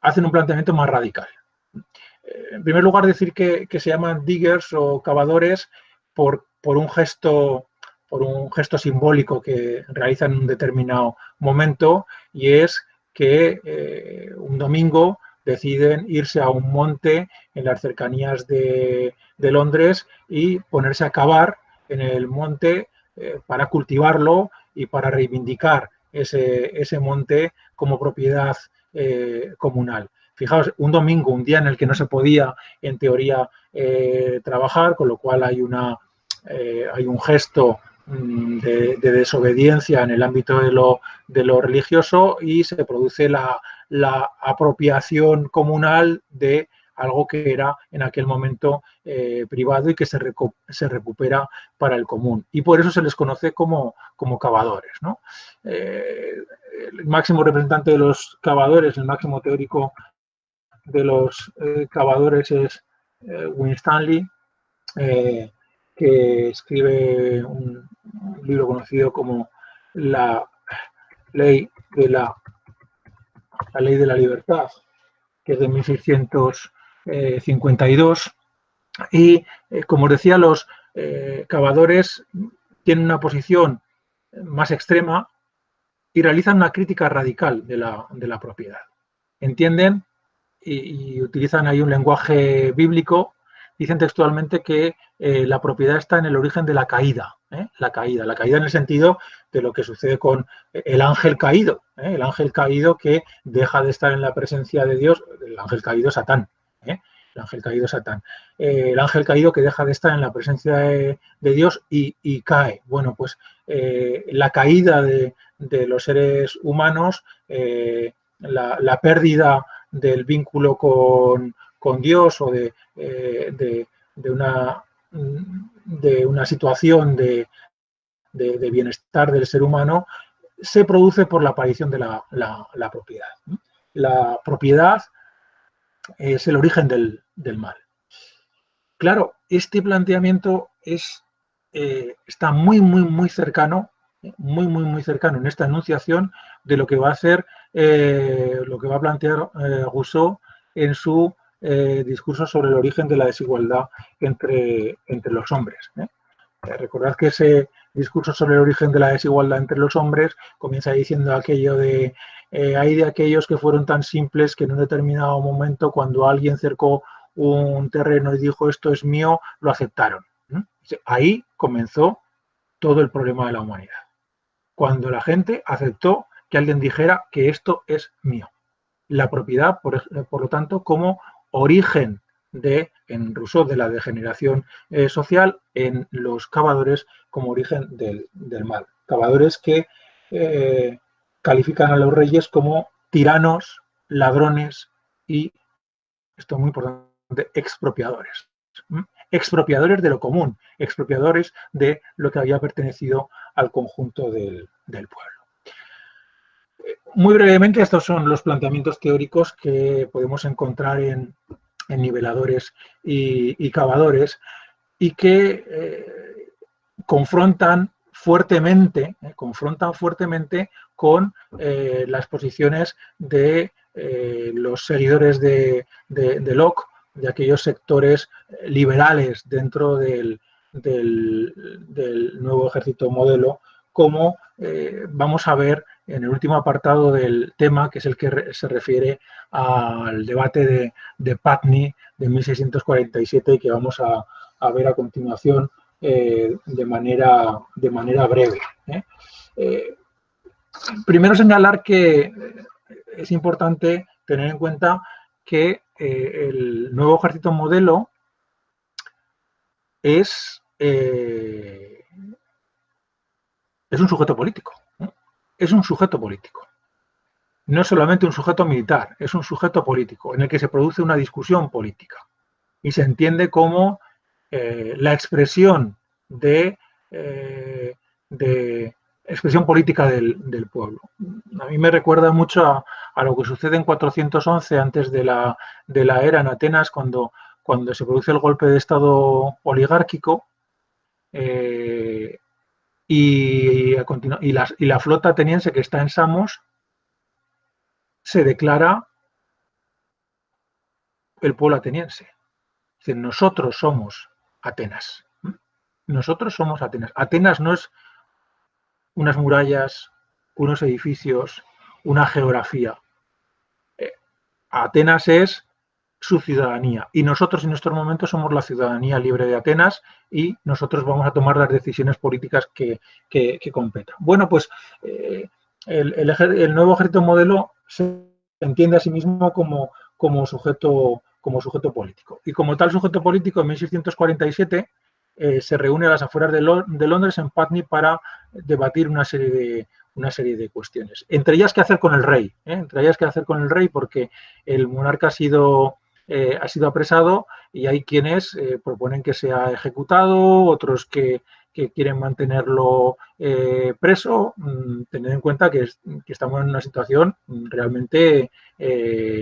hacen un planteamiento más radical. En primer lugar, decir que se llaman diggers o cavadores por un gesto simbólico que realizan en un determinado momento, y es que un domingo deciden irse a un monte en las cercanías de Londres y ponerse a cavar en el monte para cultivarlo y para reivindicar ese monte como propiedad comunal. Fijaos, un domingo, un día en el que no se podía, en teoría, trabajar, con lo cual hay un gesto de desobediencia en el ámbito de lo religioso, y se produce la apropiación comunal de algo que era en aquel momento privado y que se recupera para el común. Y por eso se les conoce como cavadores, ¿no? El máximo representante de los cavadores, el máximo teórico de los cavadores es Winstanley, que escribe un libro conocido como La ley de la libertad, que es de 1652. Y, como os decía, los cavadores tienen una posición más extrema y realizan una crítica radical de la propiedad. Entienden y utilizan ahí un lenguaje bíblico. Dicen textualmente que la propiedad está en el origen de la caída, la caída en el sentido de lo que sucede con el ángel caído, el ángel caído que deja de estar en la presencia de Dios, el ángel caído Satán, el ángel caído Satán, el ángel caído que deja de estar en la presencia de Dios y cae. Bueno, pues la caída de los seres humanos, la pérdida del vínculo con Dios o de una situación de bienestar del ser humano, se produce por la aparición de la propiedad. La propiedad es el origen del mal. Claro, este planteamiento está muy cercano, muy cercano en esta enunciación de lo que va a hacer, lo que va a plantear Rousseau en su discurso sobre el origen de la desigualdad entre los hombres. Recordad que discurso sobre el origen de la desigualdad entre los hombres, comienza diciendo aquello de hay de aquellos que fueron tan simples que en un determinado momento, cuando alguien cercó un terreno y dijo esto es mío, lo aceptaron. Ahí comenzó todo el problema de la humanidad. Cuando la gente aceptó que alguien dijera que esto es mío. La propiedad, por lo tanto, como origen en Rousseau, de la degeneración social, en los cavadores como origen del mal. Cavadores que califican a los reyes como tiranos, ladrones y, esto es muy importante, expropiadores. Expropiadores de lo común, expropiadores de lo que había pertenecido al conjunto del pueblo. Muy brevemente, estos son los planteamientos teóricos que podemos encontrar en niveladores y cavadores y que confrontan fuertemente con las posiciones de los seguidores de Locke, de aquellos sectores liberales dentro del nuevo ejército modelo, como vamos a ver en el último apartado del tema, que es el que se refiere al debate de Putney de 1647, que vamos a ver a continuación de manera breve. Primero señalar que es importante tener en cuenta que el nuevo ejército modelo es un sujeto político. Es un sujeto político. No es solamente un sujeto militar, es un sujeto político en el que se produce una discusión política y se entiende como la expresión de expresión política del pueblo. A mí me recuerda mucho a lo que sucede en 411 antes de la era en Atenas, cuando se produce el golpe de estado oligárquico y la flota ateniense que está en Samos se declara el pueblo ateniense. Es decir, nosotros somos Atenas. Nosotros somos Atenas. Atenas no es unas murallas, unos edificios, una geografía. Atenas es su ciudadanía y nosotros en estos momentos somos la ciudadanía libre de Atenas y nosotros vamos a tomar las decisiones políticas que competan. Bueno, pues el nuevo ejército modelo se entiende a sí mismo como sujeto político. Y como tal sujeto político, en 1647 se reúne a las afueras de Londres, en Putney, para debatir una serie de cuestiones. Entre ellas, qué hacer con el rey. Entre ellas, qué hacer con el rey, porque el monarca ha sido apresado y hay quienes proponen que sea ejecutado, otros que quieren mantenerlo preso. Tened en cuenta que estamos en una situación realmente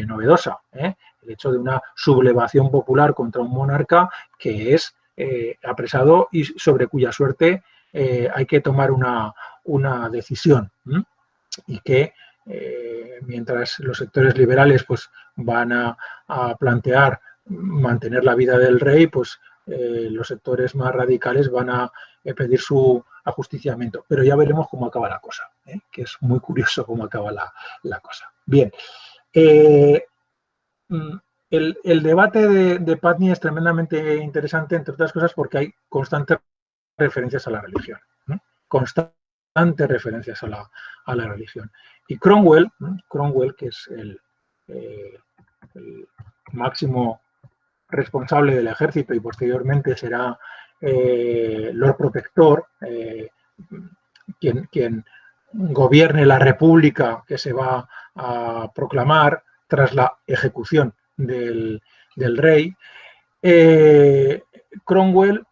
novedosa. El hecho de una sublevación popular contra un monarca que es apresado y sobre cuya suerte hay que tomar una decisión. Y que mientras los sectores liberales pues van a plantear mantener la vida del rey, pues los sectores más radicales van a pedir su ajusticiamiento. Pero ya veremos cómo acaba la cosa, que es muy curioso cómo acaba la cosa. Bien. El debate de Putney es tremendamente interesante, entre otras cosas, porque hay constantes referencias a la religión. Constantes referencias a la religión. Y Cromwell, que es el máximo responsable del ejército y posteriormente será Lord Protector, quien gobierne la república que se va a proclamar tras la ejecución del rey. Cromwell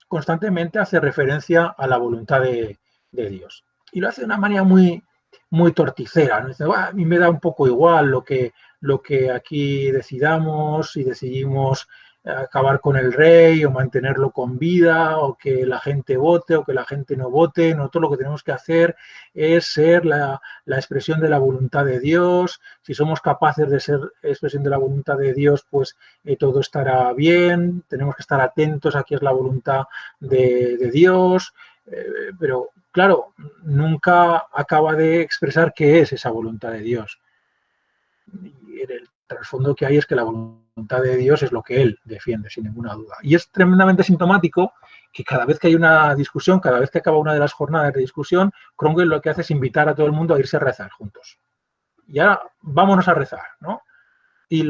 constantemente hace referencia a la voluntad de Dios. Y lo hace de una manera muy, muy torticera. ¿No? Dice, a mí me da un poco igual lo que aquí decidamos, si decidimos acabar con el rey o mantenerlo con vida, o que la gente vote o que la gente no vote. Nosotros lo que tenemos que hacer es ser la expresión de la voluntad de Dios. Si somos capaces de ser expresión de la voluntad de Dios, pues todo estará bien. Tenemos que estar atentos a qué es la voluntad de Dios. Pero, claro, nunca acaba de expresar qué es esa voluntad de Dios. Y en el trasfondo que hay es que la voluntad de Dios es lo que él defiende, sin ninguna duda. Y es tremendamente sintomático que cada vez que hay una discusión, cada vez que acaba una de las jornadas de discusión, Cromwell lo que hace es invitar a todo el mundo a irse a rezar juntos. Y ahora vámonos a rezar, ¿no? Y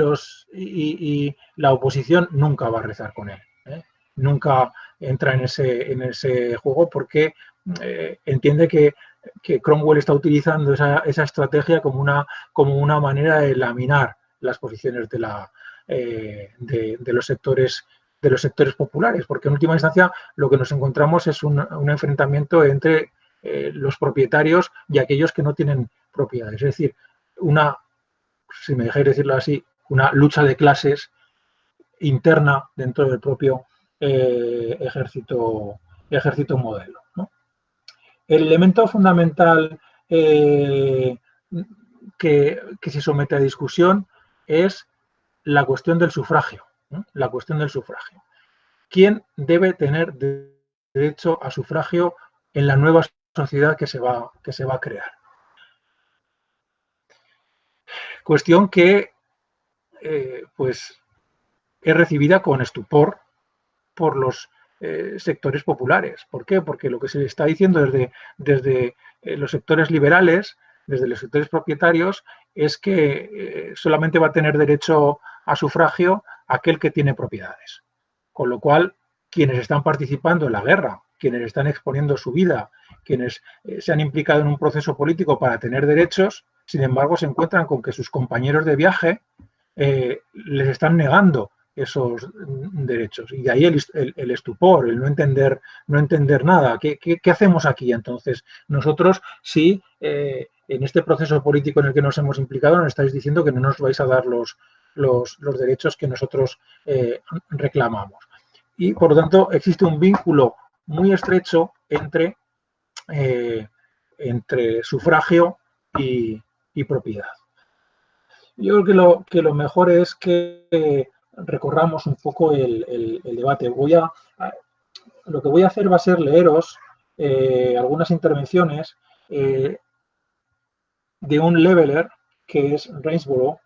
la oposición nunca va a rezar con él, ¿eh? Nunca entra en ese juego porque entiende que Cromwell está utilizando esa estrategia como una manera de laminar las posiciones de los sectores populares, porque en última instancia lo que nos encontramos es un enfrentamiento entre los propietarios y aquellos que no tienen propiedades. Es decir, si me dejáis decirlo así, una lucha de clases interna dentro del propio ejército modelo, ¿no? El elemento fundamental que se somete a discusión es la cuestión del sufragio, ¿no? La cuestión del sufragio. ¿Quién debe tener derecho a sufragio en la nueva sociedad que se va a crear? Cuestión que pues es recibida con estupor por los sectores populares. ¿Por qué? Porque lo que se está diciendo desde los sectores liberales, desde los sectores propietarios, es que solamente va a tener derecho a sufragio aquel que tiene propiedades. Con lo cual, quienes están participando en la guerra, quienes están exponiendo su vida, quienes se han implicado en un proceso político para tener derechos, sin embargo, se encuentran con que sus compañeros de viaje les están negando esos derechos. Y de ahí el estupor, el no entender nada. ¿Qué hacemos aquí entonces? Nosotros sí, en este proceso político en el que nos hemos implicado, nos estáis diciendo que no nos vais a dar los derechos que nosotros reclamamos. Y por lo tanto existe un vínculo muy estrecho entre sufragio y propiedad. Yo creo que lo mejor es que recorramos un poco el debate. Lo que voy a hacer va a ser leeros algunas intervenciones de un leveler que es Gainsborough,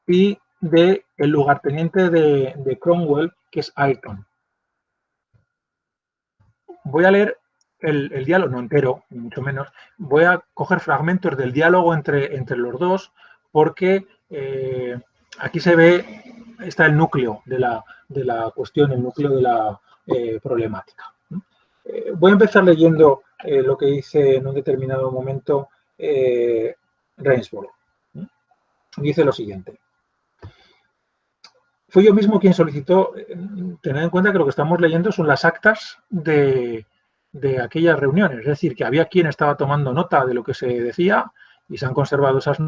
y de el lugarteniente de Cromwell, que es Ayrton. Voy a leer el diálogo, no entero, ni mucho menos. Voy a coger fragmentos del diálogo entre los dos, porque aquí está el núcleo de la cuestión, el núcleo de la problemática. Voy a empezar leyendo lo que dice en un determinado momento Gainsborough. Dice lo siguiente. Fui yo mismo quien solicitó, tener en cuenta que lo que estamos leyendo son las actas de aquellas reuniones, es decir, que había quien estaba tomando nota de lo que se decía y se han conservado esas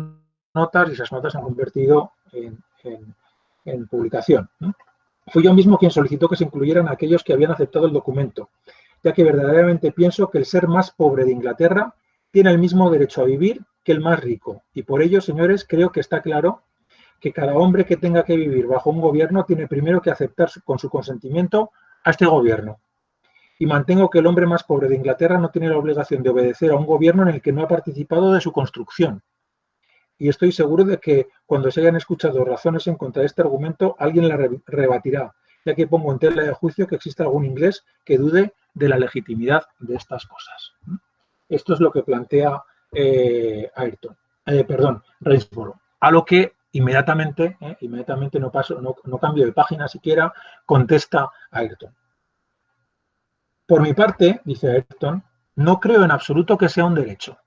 notas y esas notas se han convertido en publicación, ¿no? Fui yo mismo quien solicitó que se incluyeran aquellos que habían aceptado el documento, ya que verdaderamente pienso que el ser más pobre de Inglaterra tiene el mismo derecho a vivir que el más rico, y por ello, señores, creo que está claro que cada hombre que tenga que vivir bajo un gobierno tiene primero que aceptar con su consentimiento a este gobierno. Y mantengo que el hombre más pobre de Inglaterra no tiene la obligación de obedecer a un gobierno en el que no ha participado de su construcción. Y estoy seguro de que cuando se hayan escuchado razones en contra de este argumento, alguien la rebatirá, ya que pongo en tela de juicio que existe algún inglés que dude de la legitimidad de estas cosas. Esto es lo que plantea Gainsborough. A lo que inmediatamente no cambio de página siquiera, contesta Ayrton. Por mi parte, dice Ayrton, no creo en absoluto que sea un derecho.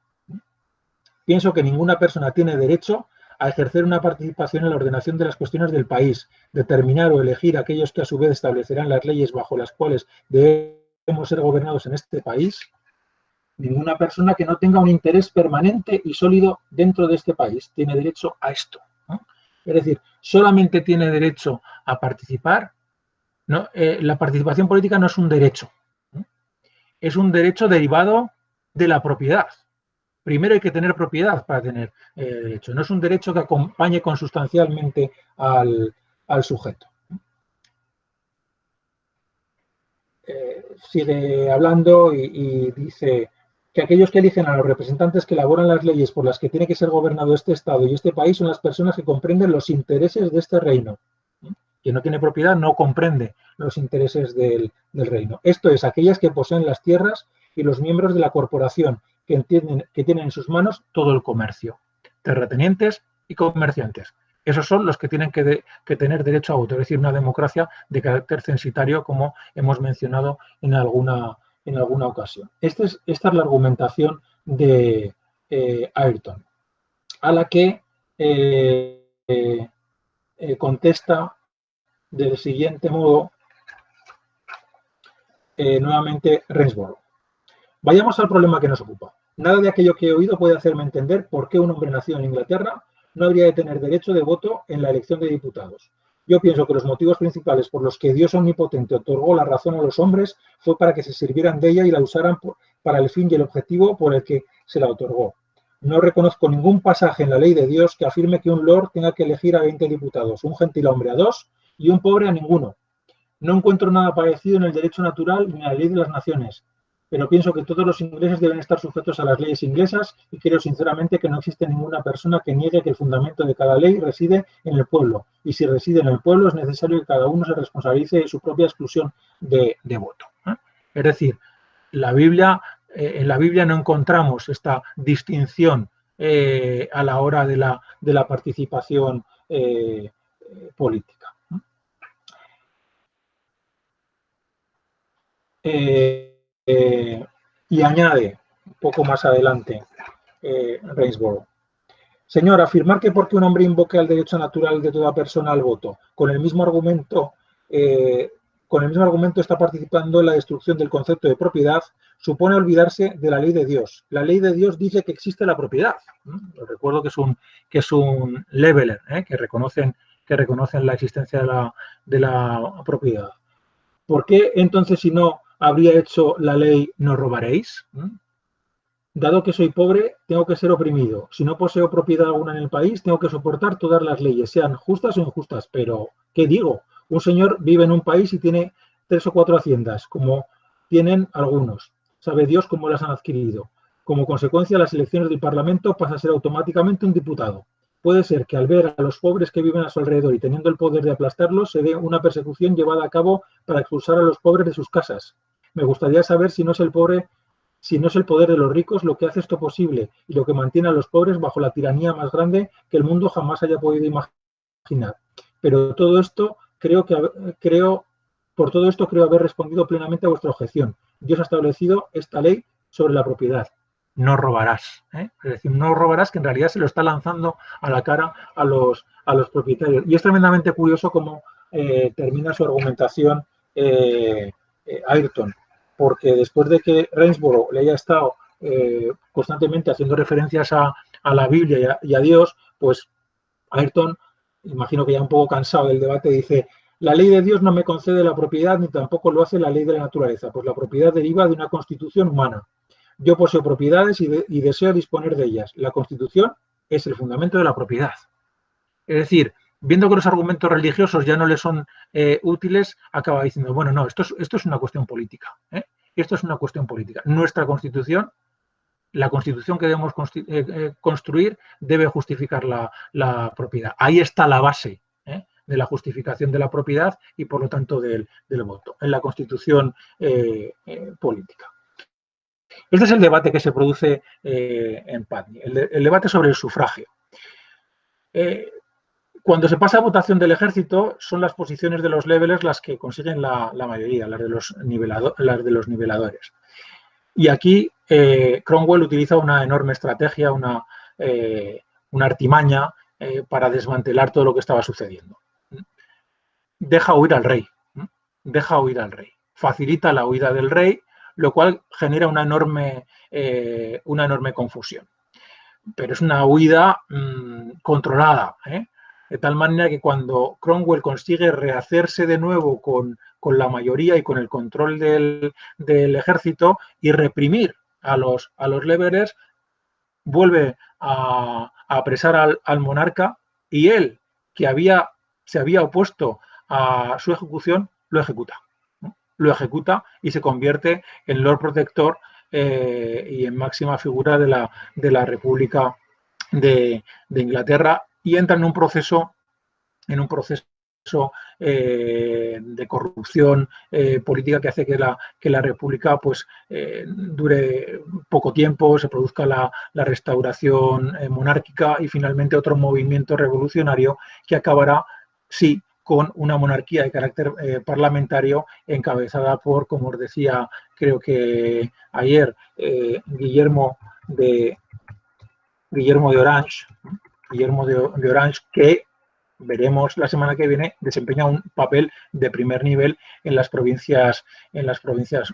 Pienso que ninguna persona tiene derecho a ejercer una participación en la ordenación de las cuestiones del país, determinar o elegir aquellos que a su vez establecerán las leyes bajo las cuales debemos ser gobernados en este país. Ninguna persona que no tenga un interés permanente y sólido dentro de este país tiene derecho a esto, ¿no? Es decir, solamente tiene derecho a participar, ¿no? La participación política no es un derecho, ¿no? Es un derecho derivado de la propiedad. Primero hay que tener propiedad para tener derecho. No es un derecho que acompañe consustancialmente al sujeto. Sigue hablando y dice que aquellos que eligen a los representantes que elaboran las leyes por las que tiene que ser gobernado este Estado y este país son las personas que comprenden los intereses de este reino. Quien no tiene propiedad no comprende los intereses del reino. Esto es, aquellas que poseen las tierras y los miembros de la corporación que tienen en sus manos todo el comercio, terratenientes y comerciantes. Esos son los que tienen que tener derecho a voto, es decir, una democracia de carácter censitario, como hemos mencionado en alguna ocasión. Esta es la argumentación de Ayrton, a la que contesta del siguiente modo nuevamente Rainsborough. Vayamos al problema que nos ocupa. Nada de aquello que he oído puede hacerme entender por qué un hombre nacido en Inglaterra no habría de tener derecho de voto en la elección de diputados. Yo pienso que los motivos principales por los que Dios omnipotente otorgó la razón a los hombres fue para que se sirvieran de ella y la usaran para el fin y el objetivo por el que se la otorgó. No reconozco ningún pasaje en la ley de Dios que afirme que un lord tenga que elegir a 20 diputados, un gentilhombre a 2 y un pobre a ninguno. No encuentro nada parecido en el derecho natural ni en la ley de las naciones, pero pienso que todos los ingleses deben estar sujetos a las leyes inglesas y creo sinceramente que no existe ninguna persona que niegue que el fundamento de cada ley reside en el pueblo, y si reside en el pueblo es necesario que cada uno se responsabilice de su propia exclusión de voto. Es decir, en la Biblia no encontramos esta distinción a la hora de la participación política. Y añade un poco más adelante Rainsborough. Señor, afirmar que porque un hombre invoque al derecho natural de toda persona al voto, con el mismo argumento está participando en la destrucción del concepto de propiedad, supone olvidarse de la ley de Dios. La ley de Dios dice que existe la propiedad. Recuerdo que es un leveler, que reconocen la existencia de la propiedad. ¿Por qué entonces, si no habría hecho la ley no robaréis? Dado que soy pobre, tengo que ser oprimido. Si no poseo propiedad alguna en el país, tengo que soportar todas las leyes, sean justas o injustas. Pero, ¿qué digo? Un señor vive en un país y tiene 3 o 4 haciendas, como tienen algunos. Sabe Dios cómo las han adquirido. Como consecuencia, las elecciones del Parlamento pasa a ser automáticamente un diputado. Puede ser que al ver a los pobres que viven a su alrededor y teniendo el poder de aplastarlos, se dé una persecución llevada a cabo para expulsar a los pobres de sus casas. Me gustaría saber si no es el poder de los ricos lo que hace esto posible y lo que mantiene a los pobres bajo la tiranía más grande que el mundo jamás haya podido imaginar. Pero todo esto creo haber respondido plenamente a vuestra objeción. Dios ha establecido esta ley sobre la propiedad. No robarás. Es decir, no robarás, que en realidad se lo está lanzando a la cara a los propietarios. Y es tremendamente curioso cómo termina su argumentación Ayrton, porque después de que Rainsborough le haya estado constantemente haciendo referencias a la Biblia y a Dios, pues Ayrton, imagino que ya un poco cansado del debate, dice: la ley de Dios no me concede la propiedad ni tampoco lo hace la ley de la naturaleza, pues la propiedad deriva de una constitución humana. Yo poseo propiedades y deseo disponer de ellas. La Constitución es el fundamento de la propiedad. Es decir, viendo que los argumentos religiosos ya no le son útiles, acaba diciendo, bueno, no, esto es una cuestión política. Esto es una cuestión política. Nuestra Constitución, la Constitución que debemos construir, debe justificar la propiedad. Ahí está la base de la justificación de la propiedad y, por lo tanto, del voto, en la Constitución política. Este es el debate que se produce en Putney, el debate sobre el sufragio. Cuando se pasa a votación del ejército, son las posiciones de los levelers las que consiguen la mayoría, las de los niveladores. Y aquí Cromwell utiliza una enorme estrategia, una artimaña para desmantelar todo lo que estaba sucediendo. Deja huir al rey, facilita la huida del rey, lo cual genera una enorme confusión. Pero es una huida controlada, de tal manera que cuando Cromwell consigue rehacerse de nuevo con la mayoría y con el control del ejército y reprimir a los levelers, vuelve a apresar al monarca y él, que se había opuesto a su ejecución, lo ejecuta. ¿No? Lo ejecuta y se convierte en Lord Protector y en máxima figura de la República de Inglaterra, y entra en un proceso de corrupción política que hace que la República pues, dure poco tiempo, se produzca la restauración monárquica y finalmente otro movimiento revolucionario que acabará, sí, con una monarquía de carácter parlamentario encabezada por, como os decía, creo que ayer, Guillermo de Orange, que veremos la semana que viene, desempeña un papel de primer nivel en las Provincias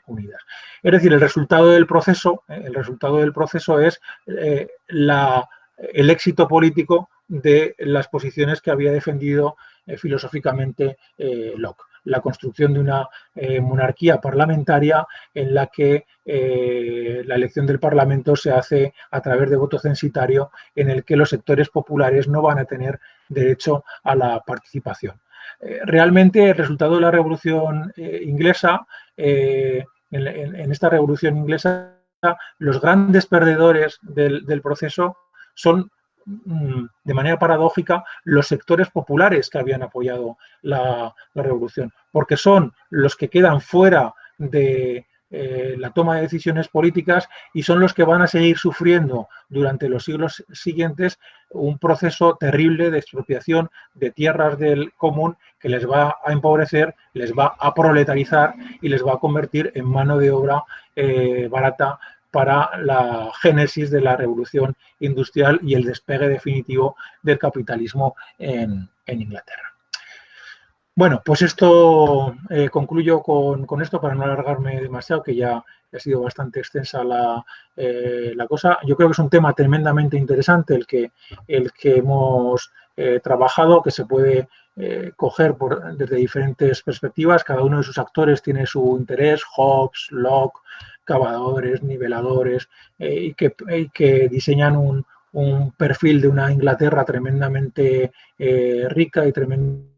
Unidas. Es decir, el resultado del proceso es el éxito político de las posiciones que había defendido filosóficamente Locke. La construcción de una monarquía parlamentaria en la que la elección del Parlamento se hace a través de voto censitario, en el que los sectores populares no van a tener derecho a la participación. Realmente el resultado de la Revolución Inglesa, en esta Revolución Inglesa, los grandes perdedores del proceso son, de manera paradójica, los sectores populares que habían apoyado la revolución, porque son los que quedan fuera de la toma de decisiones políticas y son los que van a seguir sufriendo durante los siglos siguientes un proceso terrible de expropiación de tierras del común que les va a empobrecer, les va a proletarizar y les va a convertir en mano de obra barata para la génesis de la revolución industrial y el despegue definitivo del capitalismo en Inglaterra. Bueno, pues esto concluyo con esto para no alargarme demasiado, que ya ha sido bastante extensa la cosa. Yo creo que es un tema tremendamente interesante el que hemos trabajado, que se puede coger desde diferentes perspectivas. Cada uno de sus actores tiene su interés: Hobbes, Locke, cavadores, niveladores, y que diseñan un perfil de una Inglaterra tremendamente rica y tremendamente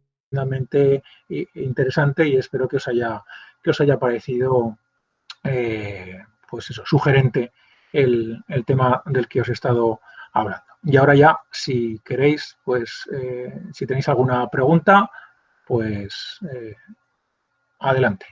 interesante, y espero que os haya parecido pues eso, sugerente el tema del que os he estado hablando. Y ahora ya, si queréis, pues si tenéis alguna pregunta, pues adelante.